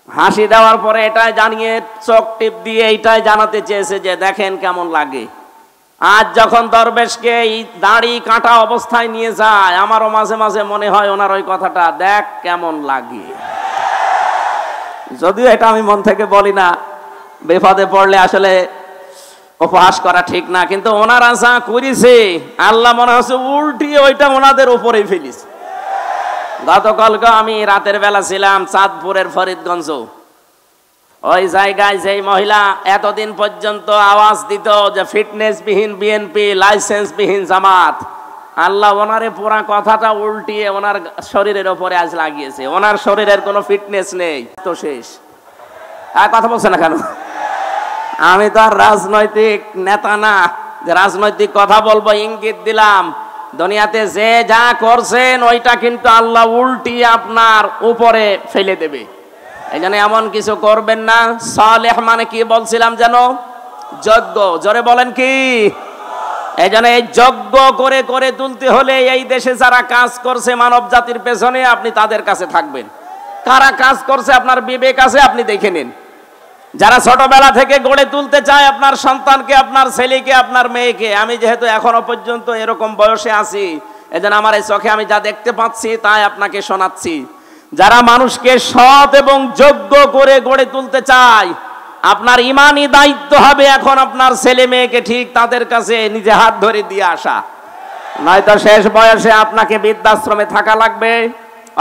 হাসি দেওয়ার পরে এটাই জানিয়ে চোখ টিপ দিয়ে এইটাই জানাতে চেয়েছে যে দেখেন কেমন লাগে। আজ যখন দরবেশকে এই দাড়ি কাটা অবস্থায় নিয়ে যায়, আমারও মাঝে মাঝে মনে হয় ওনার ওই কথাটা, দেখ কেমন লাগে। যদিও এটা আমি মন থেকে বলি না, বিপদে পড়লে আসলে উপহাস করা ঠিক না, কিন্তু ওনারা যা করেছে আল্লাহ মনে হচ্ছে উল্টিয়ে ওইটা ওনাদের উপরেই ফেলিস। গতকালকে আমি রাতের বেলা ছিলাম চাঁদপুরের ফরিদগঞ্জ। ওই জায়গায় যেই মহিলা এতদিন পর্যন্ত আওয়াজ দিত যে ফিটনেস বিহীন বিএনপি, লাইসেন্স বিহীন জামাত, আল্লাহ ওনারে পুরা কথাটা উল্টিয়ে ওনার শরীরের উপরে আজ লাগিয়েছে। ওনার শরীরের কোনো ফিটনেস নেই, তো শেষ। কথা বলছে না কেন? আমি তো আর রাজনৈতিক নেতা না যে রাজনৈতিক কথা বলবো, ইঙ্গিত দিলাম। দুনিয়াতে যে যা করছেন ওইটা কিন্তু আল্লাহ উল্টিয়ে আপনার উপরে ফেলে দেবে। এই জন্য এমন কিছু করবেন না। সালেহ মানে কি বলছিলাম যেন? যোগ্য। জোরে বলেন কি? এই জন্য এই যোগ্য করে করে তুলতে হলে এই দেশে যারা কাজ করছে মানব জাতির পেছনে, আপনি তাদের কাছে থাকবেন। কারা কাজ করছে আপনার বিবেক আছে, আপনি দেখে নিন। যারা ছোটবেলা থেকে গড়ে তুলতে চায় আপনার সন্তানকে, আপনার ছেলেকে, আপনার মেয়েকে, আমি যেহেতু এখনো পর্যন্ত এরকম বয়সে আছি, এজন্য আমার এই চোখে আমি যা দেখতে পাচ্ছি তাই আপনাকে শোনাচ্ছি। যারা মানুষকে সৎ এবং যোগ্য করে গড়ে তুলতে চায়, আপনার ইমানি দায়িত্ব হবে এখন আপনার ছেলে মেয়েকে ঠিক তাদের কাছে নিজে হাত ধরে দিয়ে আসা। নয়তো শেষ বয়সে আপনাকে বৃদ্ধাশ্রমে থাকা লাগবে,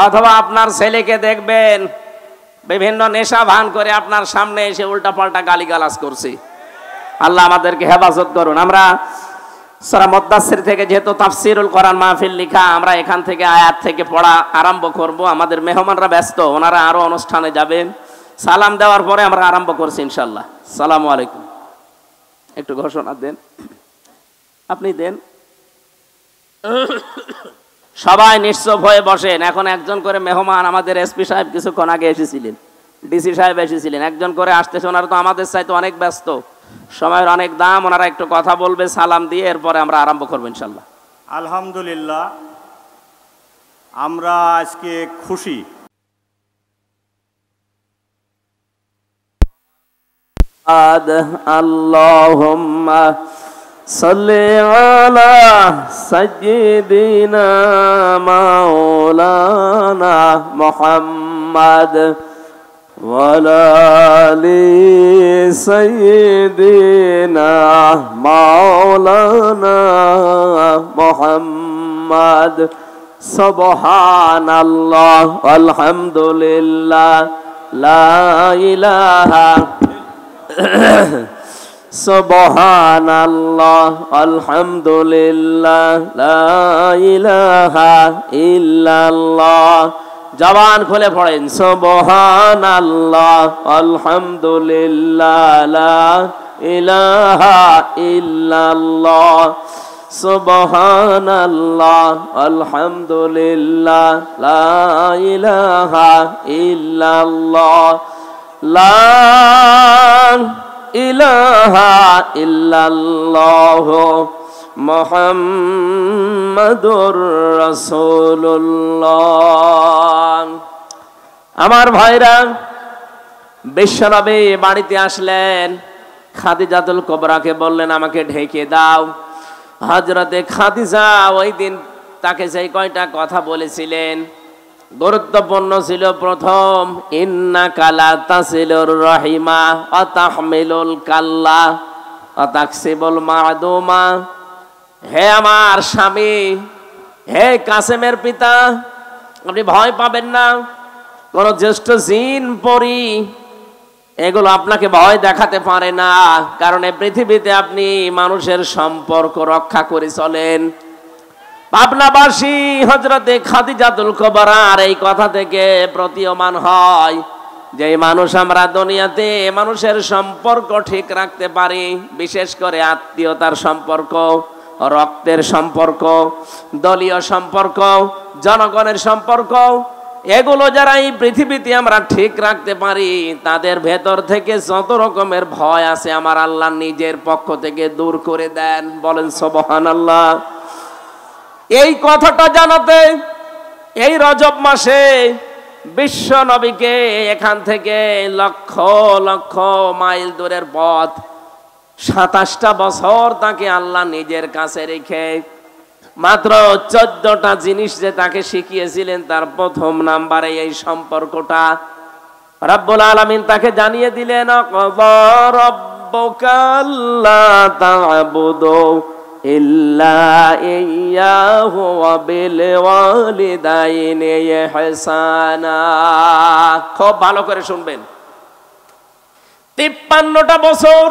অথবা আপনার ছেলেকে দেখবেন বিভিন্ন নেশা ভান করে আপনার সামনে এসে উল্টাপাল্টা গালিগালাজ করছে। আল্লাহ আমাদেরকে হেফাজত করুন। আমরা সূরা মুদ্দাসসির থেকে যেহেতু তাফসীরুল কোরআন মাহফিল লিখা, আমরা এখান থেকে আয়াত থেকে পড়া আরম্ভ করব। আমাদের মেহমানরা ব্যস্ত, ওনারা আরো অনুষ্ঠানে যাবেন। সালাম দেওয়ার পরে আমরা আরম্ভ করছি ইনশাআল্লাহ। আসসালামু আলাইকুম। একটু ঘোষণা দেন, আপনি দেন। সবাই নিশ্চুপ হয়ে বসেন। এখন একজন করে মেহমান, আমাদের এসপি সাহেব কিছুক্ষণ আগে এসেছিলেন, ডিসি সাহেব এসেছিলেন, একজন করে আসতেছে। ওনারা তো আমাদের চাইতে অনেক ব্যস্ত, সময়ের অনেক দাম। ওনারা একটু কথা বলবে সালাম দিয়ে, এরপরে আমরা আরম্ভ করবো ইনশাল্লাহ। আলহামদুলিল্লাহ, আমরা আজকে খুশি। আল্লাহুম্মা সাল্লি আলা সাইয়্যিদিনা মাওলানা মুহাম্মদ ওয়া আলা আলি সাইয়্যিদিনা মাওলানা মুহাম্মদ। সুবহানাল্লাহ আলহামদুলিল্লাহ লা ইলাহা সুবহানাল্লাহ আলহামদুলিল্লাহ লা ইলাহা ইল্লাল্লাহ। জবান খুলে পড়েন সুবহানাল্লাহ আলহামদুলিল্লাহ লা ইলাহা ইল্লাল্লাহ। সুবহানাল্লাহ আলহামদুলিল্লাহ লা ইলাহা ইল্লাল্লাহ। লা ইলাহা ইল্লাল্লাহ মুহাম্মাদুর রাসূলুল্লাহ। আমার ভাইরা, বিশ্বনবী বাড়িতে আসলেন, খাদিজাতুল কুবরাকে বললেন আমাকে ঢেকে দাও। হযরতে খাদিজা ওই দিন তাকে সেই কয়টা কথা বলেছিলেন গুরুত্বপূর্ণ ছিল। প্রথম, ইন্নাকা লা তাসিলুর রাহিমা ওয়া তাহমিলুল কাল্লা ওয়া তাকসিবুল মা'দুমা। হে আমার স্বামী, হে কাসেমের পিতা, আপনি ভয় পাবেন না। কোন জ্যেষ্ঠ জিন পরি এগুলো আপনাকে ভয় দেখাতে পারে না, কারণ এই পৃথিবীতে আপনি মানুষের সম্পর্ক রক্ষা করে চলেন। পাবনাবাসী হযরতে খাদিজাতুল কুবরার এই কথা থেকে প্রতীয়মান হয় যে মানুষ আমরা দুনিয়াতে মানুষের সম্পর্ক ঠিক রাখতে পারি, বিশেষ করে আত্মীয়তার সম্পর্ক, রক্তের সম্পর্ক, দলীয় সম্পর্ক, জনগণের সম্পর্ক, এগুলো যারা এই পৃথিবীতে আমরা ঠিক রাখতে পারি তাদের ভেতর থেকে যত রকমের ভয় আছে আমার আল্লাহ নিজের পক্ষ থেকে দূর করে দেন। বলেন সুবহানাল্লাহ। এই কথাটা জানাতে এই রজব মাসে বিশ্ব নবীকে এখান থেকে লক্ষ লক্ষ মাইল দূরের পথ 27টা বছর তাকে আল্লাহ নিজের কাছে রেখে মাত্র 14টা জিনিস যে তাকে শিখিয়েছিলেন, তার প্রথম নাম্বারে এই সম্পর্কটা রব্বুল আলামিন তাকে জানিয়ে দিলেন, রাব্বুকা আল্লা তা'বুদু ইল্লা ইয়্যাহু ওয়া বিল ওয়ালিদাইনি ইহসানা। খুব ভালো করে শুনবেন। 53টা বছর,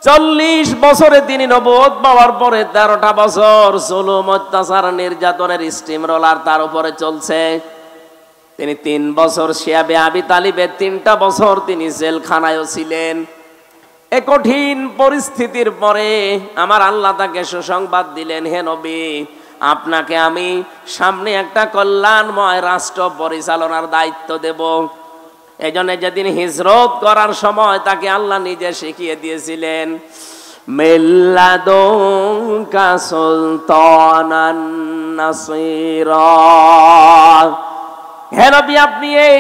40 বছরে তিনি নবুয়ত পাওয়ার পরে 13টা বছর জুলুম, অত্যাচার, নির্যাতনের স্টিম রোলার তার উপরে চলছে। তিনি 3 বছর শিয়াবে আবি তালিবের 3টা বছর তিনি জেলখানায়ও ছিলেন। এই কঠিন পরিস্থিতির পরে আমার আল্লাহ তাকে সুসংবাদ দিলেন, হে নবী, আপনাকে আমি সামনে একটা কল্যাণময় রাষ্ট্র পরিচালনার দায়িত্ব দেব। এই জন্য যেদিন হিজরত করার সময় তাকে আল্লাহ নিজে শিখিয়ে দিয়েছিলেন, মিল্লাদুনকা সুলতানান নাসীরা। হে নবী, আপনি এই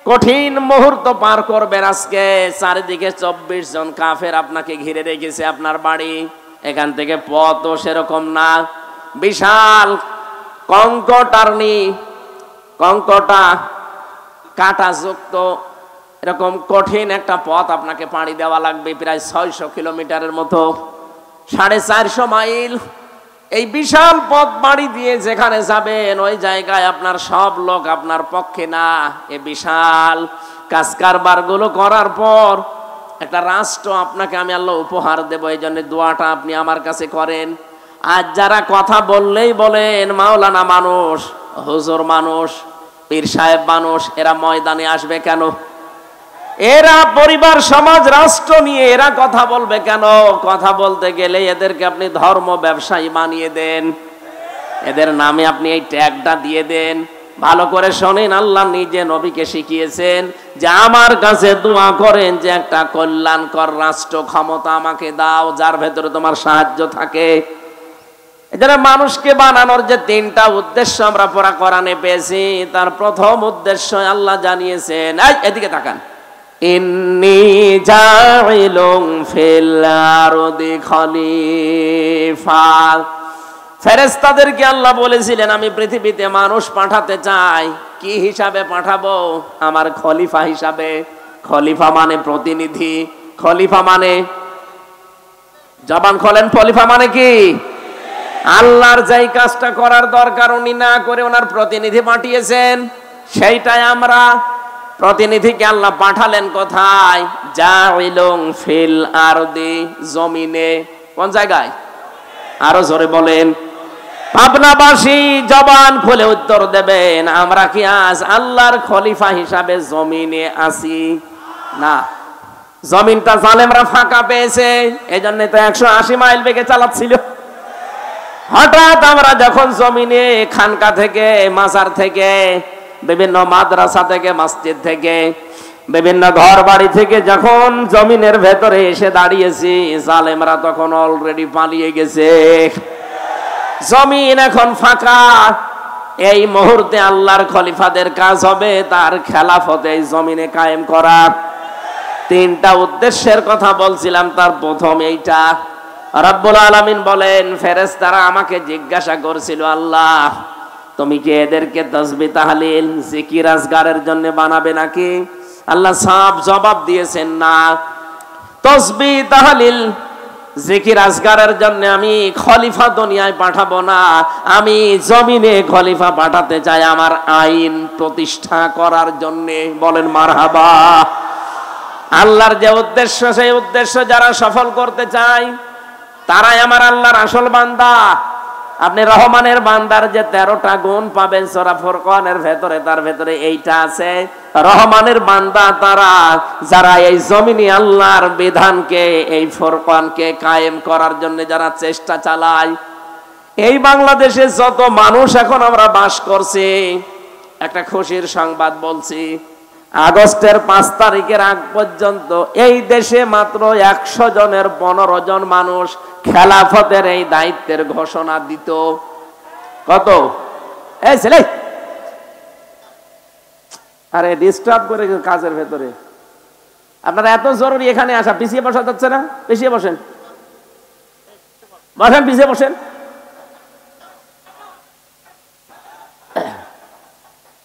কঠিন মুহূর্ত পার করবেন। আজকে চারিদিকে 24 জন কাফের আপনাকে ঘিরে রেখেছে। আপনার বাড়ি এখান থেকে পথও সেরকম না, বিশাল কঙ্কটা কাঁটাযুক্ত এরকম কঠিন একটা পথ আপনাকে পাড়ি দেওয়া লাগবে, প্রায় 600 কিলোমিটারের মতো, 450 মাইল। এই বিশাল পথ পাড়ি দিয়ে যেখানে যাবেন ওই জায়গায় আপনার সব লোক আপনার পক্ষে না। এই বিশাল কাজ কারবার গুলো করার পর একটা রাষ্ট্র আপনাকে আমি আল্লাহ উপহার দেব। এই জন্য দোয়াটা আপনি আমার কাছে করেন। আজ যারা কথা বললেই বলেন মাওলানা মানুষ, হুজুর মানুষ, পীর সাহেব মানুষ, এরা ময়দানে আসবে কেন? এরা পরিবার, সমাজ, রাষ্ট্র নিয়ে এরা কথা বলবে কেন? কথা বলতে গেলে এদেরকে আপনি ধর্ম ব্যবসায়ী বানিয়ে দেন, এদের নামে আপনি এই ট্যাগটা দিয়ে দেন। ভালো করে শোনেন, আল্লাহ নিজে নবীকে শিখিয়েছেন যে আমার কাছে দোয়া করেন যে একটা কল্যাণকর রাষ্ট্র ক্ষমতা আমাকে দাও যার ভেতরে তোমার সাহায্য থাকে। এজন্য মানুষকে বানানোর যে 3টা উদ্দেশ্য আমরা পড়া কোরআনে পেয়েছি, তার প্রথম উদ্দেশ্য আল্লাহ জানিয়েছেন, এদিকে তাকান, ইন্নী জাইলুন ফিল আরদি খলিফা। ফেরেশতাদেরকে আল্লাহ বলেছিলেন আমি পৃথিবীতে মানুষ পাঠাতে চাই। কি হিসাবে পাঠাবো? আমার খলিফা হিসাবে। খলিফা মানে প্রতিনিধি, খলিফা মানে, জবান খোলেন, খলিফা মানে কি? আল্লাহর যেই কাজটা করার দরকার উনি না করে ওনার প্রতিনিধি পাঠিয়েছেন, সেইটাই আমরা। প্রতিনিধিকে আল্লাহ পাঠালেন কোথায়? জাইলুন ফিল আরদি, জমিনে। কোন জায়গায়? আরো জোরে বলেন। পাবনাবাসী জবান খুলে উত্তর দেবেন, আমরা কি আজ আল্লাহর খলিফা হিসাবে জমিনে আছি? না, জমিনটা জালেমরা ফাঁকা পেয়েছে, এজন্য তো 180 মাইল বেগে চালাচ্ছিল। হঠাৎ আমরা যখন জমিনে খানকা থেকে, মাজার থেকে, বিভিন্ন মাদ্রাসা থেকে, মসজিদ থেকে, বিভিন্ন ঘর বাড়ি থেকে যখন জমিনের ভেতরে এসে দাঁড়িয়েছি, জালেমরা তখন অলরেডি পালিয়ে গেছে। জমিন এখন ফাঁকা। এই মুহূর্তে আল্লাহর খলিফাদের কাজ হবে তার খেলাফতে এই জমিনে কায়েম করা। 3টা উদ্দেশ্যের কথা বলছিলাম, তার প্রথম এইটা। রব্বুল আলামিন বলেন, ফেরেশতারা আমাকে জিজ্ঞাসা করছিল, আল্লাহ তুমি কি এদেরকে তাসবিহ তাহলিল জিকির আজগারের জন্য বানাবে নাকি? আল্লাহ সাফ জবাব দিয়েছেন, না। তাসবিহ তাহলিল জিকির আজকারের জন্য আমি খলিফা দুনিয়ায় পাঠাবো না, আমি জমিনে খলিফা পাঠাতে চাই আমার আইন প্রতিষ্ঠা করার জন্য। বলেন মারহাবা। আল্লাহর যে উদ্দেশ্য, সেই উদ্দেশ্য যারা সফল করতে চায় তারাই আমার আল্লাহর আসল বান্দা। আপনি রহমানের বান্দার যে 13টা গুণ পাবেন সূরা ফুরকানের ভেতরে, তার ভেতরে এইটা আছে। রহমানের বান্দা তারা যারা এই জমিনে আল্লাহর বিধানকে, এই ফুরকানকে কায়েম করার জন্য যারা চেষ্টা চালায়। এই বাংলাদেশে যত মানুষ এখন আমরা বাস করছি, একটা খুশির সংবাদ বলছি, আগস্টের 5 তারিখের আগ পর্যন্ত এই দেশে মাত্র 100 জনের 15 জন মানুষ খেলাফতের এই দায়িত্বের ঘোষণা দিত। কত? এই ছেলে, আরে ডিস্টার্ব করে কাজের ভেতরে। আপনারা এত জরুরি এখানে আসা, পিছিয়ে বসা যাচ্ছে না? পিছিয়ে বসেন, বসেন, পিছিয়ে বসেন।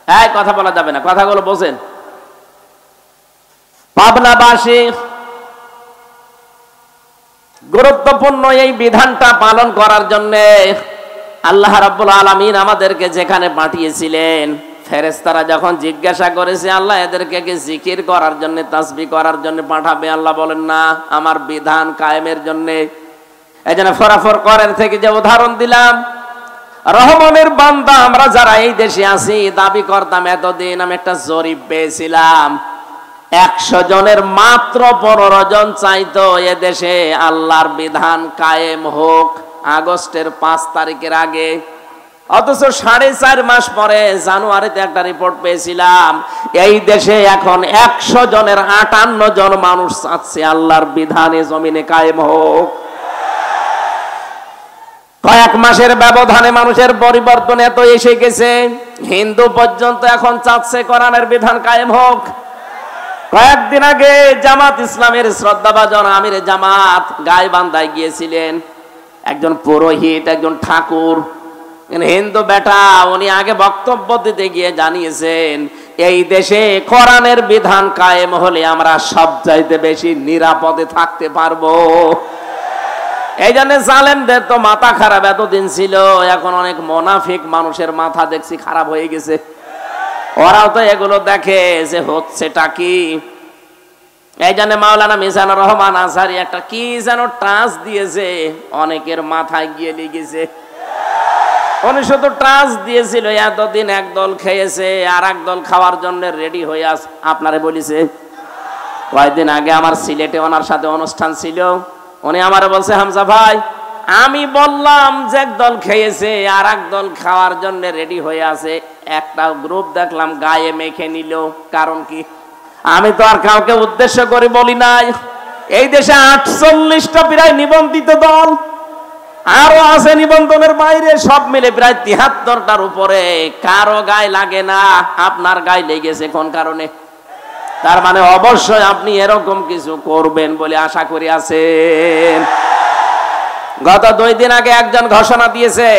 এই কথা বলা যাবে না, কথাগুলো বোঝেন। পাবনাবাসী গুরুত্বপূর্ণ এই বিধানটা পালন করার জন্য আল্লাহ রাব্বুল আলামিন আমাদেরকে যেখানে পাঠিয়েছিলেন, ফেরেশতারা যখন জিজ্ঞাসা করেছে আল্লাহ এদেরকে কি জিকির করার জন্য, তাসবিহ করার জন্য পাঠাবে? আল্লাহ বলেন না, আমার বিধান কায়েমের জন্য। এইজন্য সূরা ফুরকানের থেকে যে উদাহরণ দিলাম, রহমানের বান্দা আমরা যারা এই দেশে আছি দাবি করতাম এতদিন, আমি একটা জরিপ পেয়েছিলাম, 100 জনের মাত্র 15 জন চাইতো এদেশে আল্লাহর বিধান কায়েম হোক আগস্টের 5 তারিখের আগে। অথচ 4.5 মাস পরে জানুয়ারিতে একটা রিপোর্ট পেয়েছিলাম, এই দেশে এখন 100 জনের 58 জন মানুষ চাচ্ছে আল্লাহর বিধানে জমিনে কায়েম হোক। কয়েক মাসের ব্যবধানে মানুষের পরিবর্তন এত এসে গেছে, হিন্দু পর্যন্ত এখন চাচ্ছে কোরআনের বিধান কায়েম হোক। কয়েকদিন আগে জামাত ইসলামের শ্রদ্ধাভাজন আমিরে জামাত গাইবান্ধায় গিয়েছিলেন, একজন পুরোহিত, একজন ঠাকুর, হিন্দু বেটা, উনি আগে বক্তব্য দিতে গিয়ে জানিয়েছেন এই দেশে কোরআনের বিধান কায়েম হলে আমরা সবচাইতে বেশি নিরাপদে থাকতে পারবো। এই জন্য জালেমদের তো মাথা খারাপ এতদিন ছিল, এখন অনেক মুনাফিক মানুষের মাথা দেখছি খারাপ হয়ে গেছে। ওরাও তো এগুলো দেখে যে হচ্ছেটা কি। এই জন্য মাওলানা মিজানুর রহমান আজহারী একটা কি যেন টাচ দিয়েছে, অনেকের মাথায় গিয়ে লেগেছে। উনি শুধু টাচ দিয়েছিল, এতদিন এক দল খেয়েছে আর এক দল খাওয়ার জন্য রেডি হয়ে আস। আপনারে বলিছে, কয়েকদিন আগে আমার সিলেটে ওনার সাথে অনুষ্ঠান ছিল, উনি আমারে বলছে হামজা ভাই, আমি বললাম যে এক দল খেয়েছে আর এক দল খাওয়ার জন্য রেডি হয়ে আছে, একটা গ্রুপ দেখলাম গায়ে মেখে নিল, কারণ কি? আমি তো আর কাউকে উদ্দেশ্য করে বলি নাই। এই দেশে 48টা প্রায় নিবন্ধিত দল, আরো আছে নিবন্ধনের বাইরে, সব মিলে প্রায় 73টার উপরে। কারো গায়ে লাগে না, আপনার গায়ে লেগেছে কোন কারণে? তার মানে অবশ্যই আপনি এরকম কিছু করবেন বলে আশা করি আছেন। গত 2 দিন আগে একজন ঘোষণা দিয়েছে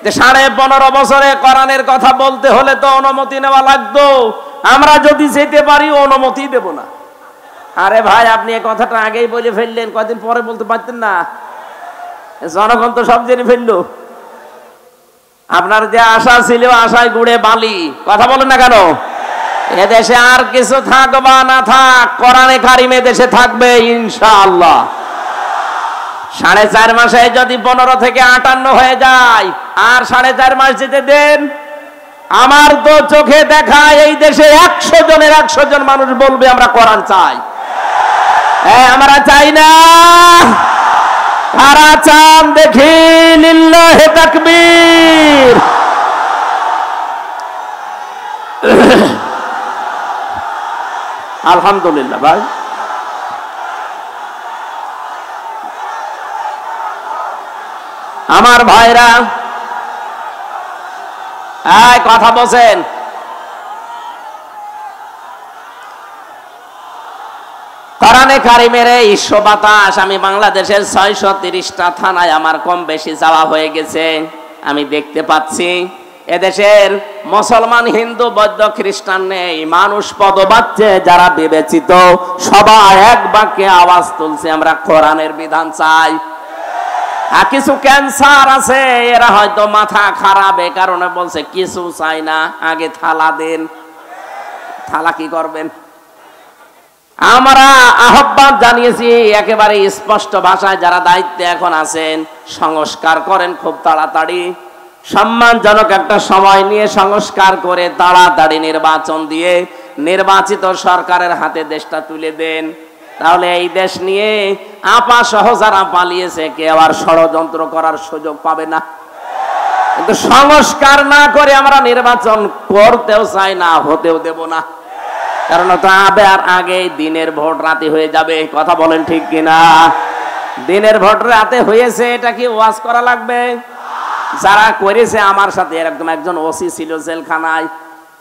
যে 15.5 বছরে কোরআনের কথা বলতে হলে তো অনুমতি নেওয়া লাগতো, আমরা যদি যেতে পারি অনুমতি দেব না। আরে ভাই, আপনি এই কথাটা আগেই বলে ফেললেন, কয়েকদিন পরে বলতে পারতেন না? জনগণ তো সব জেনে ফেললো। আপনার যে আশা ছিল, আশায় গুড়ে বালি। কথা বলেন না কেন? এদেশে আর কিছু থাক বা না থাক, কোরআনে কারিম দেশে থাকবে ইনশাআল্লাহ। 4.5 মাসে যদি 15 থেকে 58 হয়ে যায়, আর 4.5 মাস যেতে দেন, আমার তো চোখে দেখা এই দেশে 100 জনের 100 জন মানুষ বলবে আমরা কোরআন চাই। আমরা চাই না, কারা চান দেখি? লিল্লাহি তাকবীর। আলহামদুলিল্লাহ ভাই। আমার ভাইরা, কথা বলছেন। কোরআনে কারিমের এই বাতাস আমি বাংলাদেশের 630টা থানায় আমার কম বেশি যাওয়া হয়ে গেছে। আমি দেখতে পাচ্ছি এদেশের মুসলমান, হিন্দু, বৌদ্ধ, খ্রিস্টান নেই, মানুষ পদবাচ্চে যারা বিবেচিত সবাই এক বাক্যে আওয়াজ তুলছে আমরা কোরআনের বিধান চাই। আর কিছু ক্যান্সার আছে, এরা হয়তো মাথা খারাপ, এ কারণে বলছে কিছু চাই না, আগে থালা দেন। থালা কি করবেন? আমরা আহ্বান জানিয়েছি একেবারে স্পষ্ট ভাষায়, যারা দায়িত্বে এখন আছেন সংস্কার করেন খুব তাড়াতাড়ি, সম্মানজনক একটা সময় নিয়ে সংস্কার করে তাড়াতাড়ি নির্বাচন দিয়ে নির্বাচিত সরকারের হাতে দেশটা তুলে দেন। তাহলে এই দেশ নিয়ে আপা সহ যারা পালিয়েছে কেউ আর ষড়যন্ত্র করার সুযোগ পাবে না। কিন্তু সংস্কার না করে আমরা নির্বাচন করতেও চাই না, হতেও দেব না। কারণ আর আগে দিনের ভোট রাতে হয়ে যাবে। কথা বলেন ঠিক কিনা? দিনের ভোট রাতে হয়েছে, এটা কি ওয়াজ করা লাগবে? যারা করেছে আমার সাথে, একদম একজন ওসি ছিল জেলখানায়,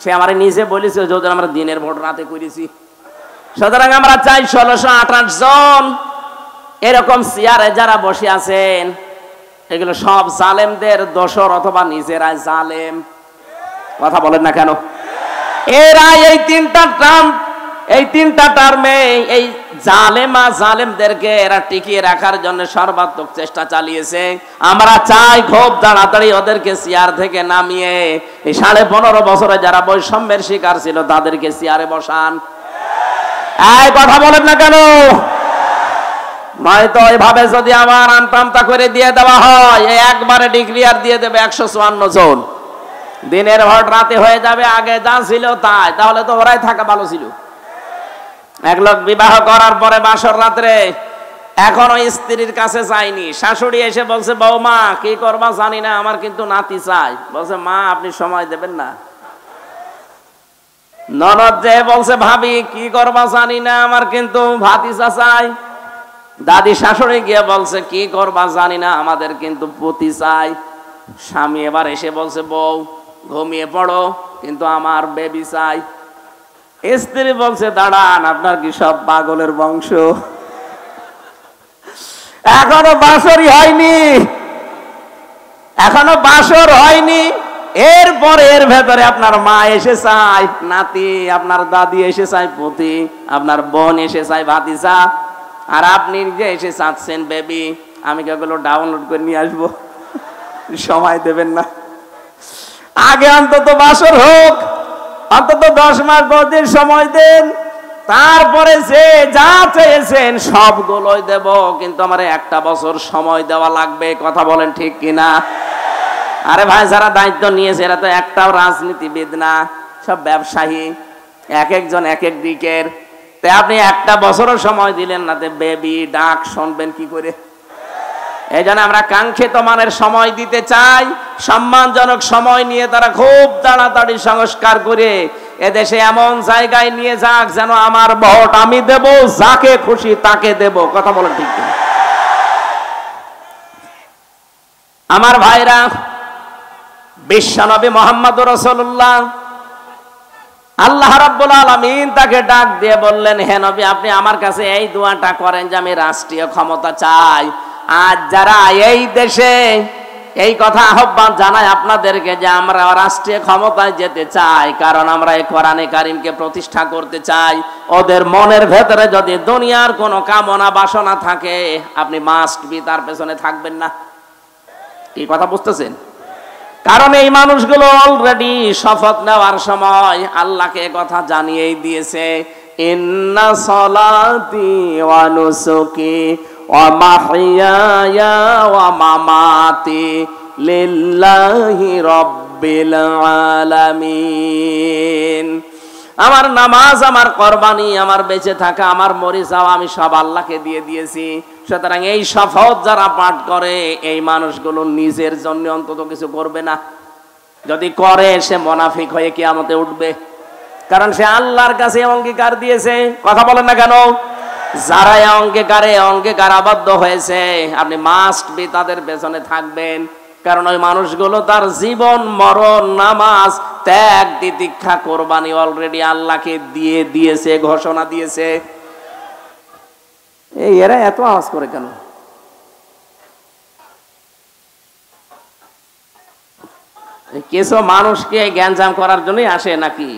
সে আমার নিজে বলেছে যদি আমরা দিনের ভোট রাতে করেছি। সুতরাং আমরা চাই 1628 জন এরকম চেয়ারে যারা বসে আছেন, এগুলো সব জালেমদের দোসর অথবা নিজেরাই জালেম। কথা বলেন না কেন? এরা এই তিনটা টার্মে এই জালেমদেরকে এরা টিকিয়ে রাখার জন্য সর্বাত্মক চেষ্টা চালিয়েছে। আমরা চাই খুব তাড়াতাড়ি ওদেরকে চেয়ার থেকে নামিয়ে এই 15.5 বছরে যারা বৈষম্যের শিকার ছিল তাদেরকে চেয়ারে বসান। এই কথা বলেন না কেন? নয়তো এভাবে যদি আবার আমতা করে দিয়ে দেওয়া হয়, একবারে ডিক্লিয়ার দিয়ে দেবে 154 জন, দিনের ভোট রাতে হয়ে যাবে, আগে যা ছিল তাই। তাহলে তো ওরাই থাকা ভালো ছিল। এক লোক বিবাহ করার পরে বাসর রাত্রে এখনো স্ত্রীর কাছে যায়নি, শাশুড়ি এসে বলছে বৌমা কি করবা জানি না, আমার কিন্তু নাতি চাই। বলছে মা আপনি সময় দেবেন না। ননদ যে বলছে ভাবি কি করবা জানি না, আমার কিন্তু ভাতিজা চাই। দাদি শাশুড়ি গিয়ে বলছে কি করবা জানি না, আমাদের কিন্তু পুতি চাই। স্বামী এবার এসে বলছে বউ ঘুমিয়ে পড়ো, কিন্তু আমার বেবি চাই। স্ত্রী বলছে দাঁড়ান, আপনার কি সব পাগলের বংশ? এখনো বাসরই হয়নি, এখনো বাসর হয়নি, এরপরে এর ভেতরে আপনার মা এসে চায় নাতি, আপনার দাদি এসে চায় পুতি, আপনার বোন এসে চায় ভাতিজা, আর আপনি যে এসে চাচ্ছেন বেবি। আমি কি ওগুলো ডাউনলোড করে নিয়ে আসবো? সময় দেবেন না? আগে অন্তত বাসর হোক, অন্তত 10 মাস 10 দিন সময় দেন, তারপরে যে যা চেয়েছেন সবগুলোই দেব। কিন্তু আমার 1 বছর সময় দেওয়া লাগবে। কথা বলেন ঠিক কিনা? আরে ভাই, যারা দায়িত্ব নিয়েছে এরা তো একটাও রাজনীতিবিদ না, সব ব্যবসায়ী, এক একজন এক এক দিকের। তাই আপনি 1 বছরও সময় দিলেন না, বেবি ডাক শুনবেন কি করে? এই জন্য আমরা কাঙ্ক্ষিত মানের সময় দিতে চাই, সম্মানজনক সময় নিয়ে তারা খুব তাড়াতাড়ি সংস্কার করে এদেশে এমন জায়গায় নিয়ে যাক যেন আমার ভোট আমি দেব, যাকে খুশি তাকে দেব। কথা বলেন ঠিক কিনা? আমার ভাইরা, বিশ্বনবী মুহাম্মদুর রাসূলুল্লাহ, আল্লাহ রাব্বুল আলামিন তাকে ডাক দিয়ে বললেন হে নবী আপনি আমার কাছে এই দোয়াটা করেন যে আমি রাষ্ট্রীয় ক্ষমতা চাই। আজ যারা এই দেশে এই কথা আহ্বান জানায় আপনাদেরকে যে আমরা রাষ্ট্রীয় ক্ষমতায় যেতে চাই, কারণ আমরা এই কোরআনে কারিমকে প্রতিষ্ঠা করতে চাই, ওদের মনের ভেতরে যদি দুনিয়ার কোনো কামনা বাসনা থাকে, আপনি মাস্ট বি তার পেছনে থাকবেন না। এই কথা বুঝতেছেন? কারণ এই মানুষগুলো অলরেডি শপথ নেওয়ার সময় আল্লাহকে কথা জানিয়েই দিয়েছে, ইন্না সলাতি ওয়া নুসুকি ওয়া মাহইয়ায়া ওয়া মামাতি লিল্লাহি রাব্বিল আলামিন। আমার নামাজ, আমার কুরবানি, আমার বেঁচে থাকা, আমার মরে যাওয়া আমি সব আল্লাহকে দিয়ে দিয়েছি। সুতরাং এই শপথ যারা পাঠ করে এই মানুষগুলো নিজের জন্য অন্তত কিছু করবে না। যদি করে সে মুনাফিক হয়ে কিয়ামতে উঠবে, কারণ সে আল্লাহর কাছে অঙ্গীকার দিয়েছে। কথা বলেন না কেন? যারা অঙ্গীকার আবদ্ধ হয়েছে আপনি মাস্ট বি তাদের পেছনে থাকবেন, কারণ ওই মানুষগুলো তার জীবন মরণ নামাজ ত্যাগ তিতিক্ষা কোরবানি অলরেডি আল্লাহকে দিয়ে দিয়েছে, ঘোষণা দিয়েছে। এই এরা এত আওয়াজ করে কেন? কিছু মানুষকে গ্যাঞ্জাম করার জন্যই আসে নাকি?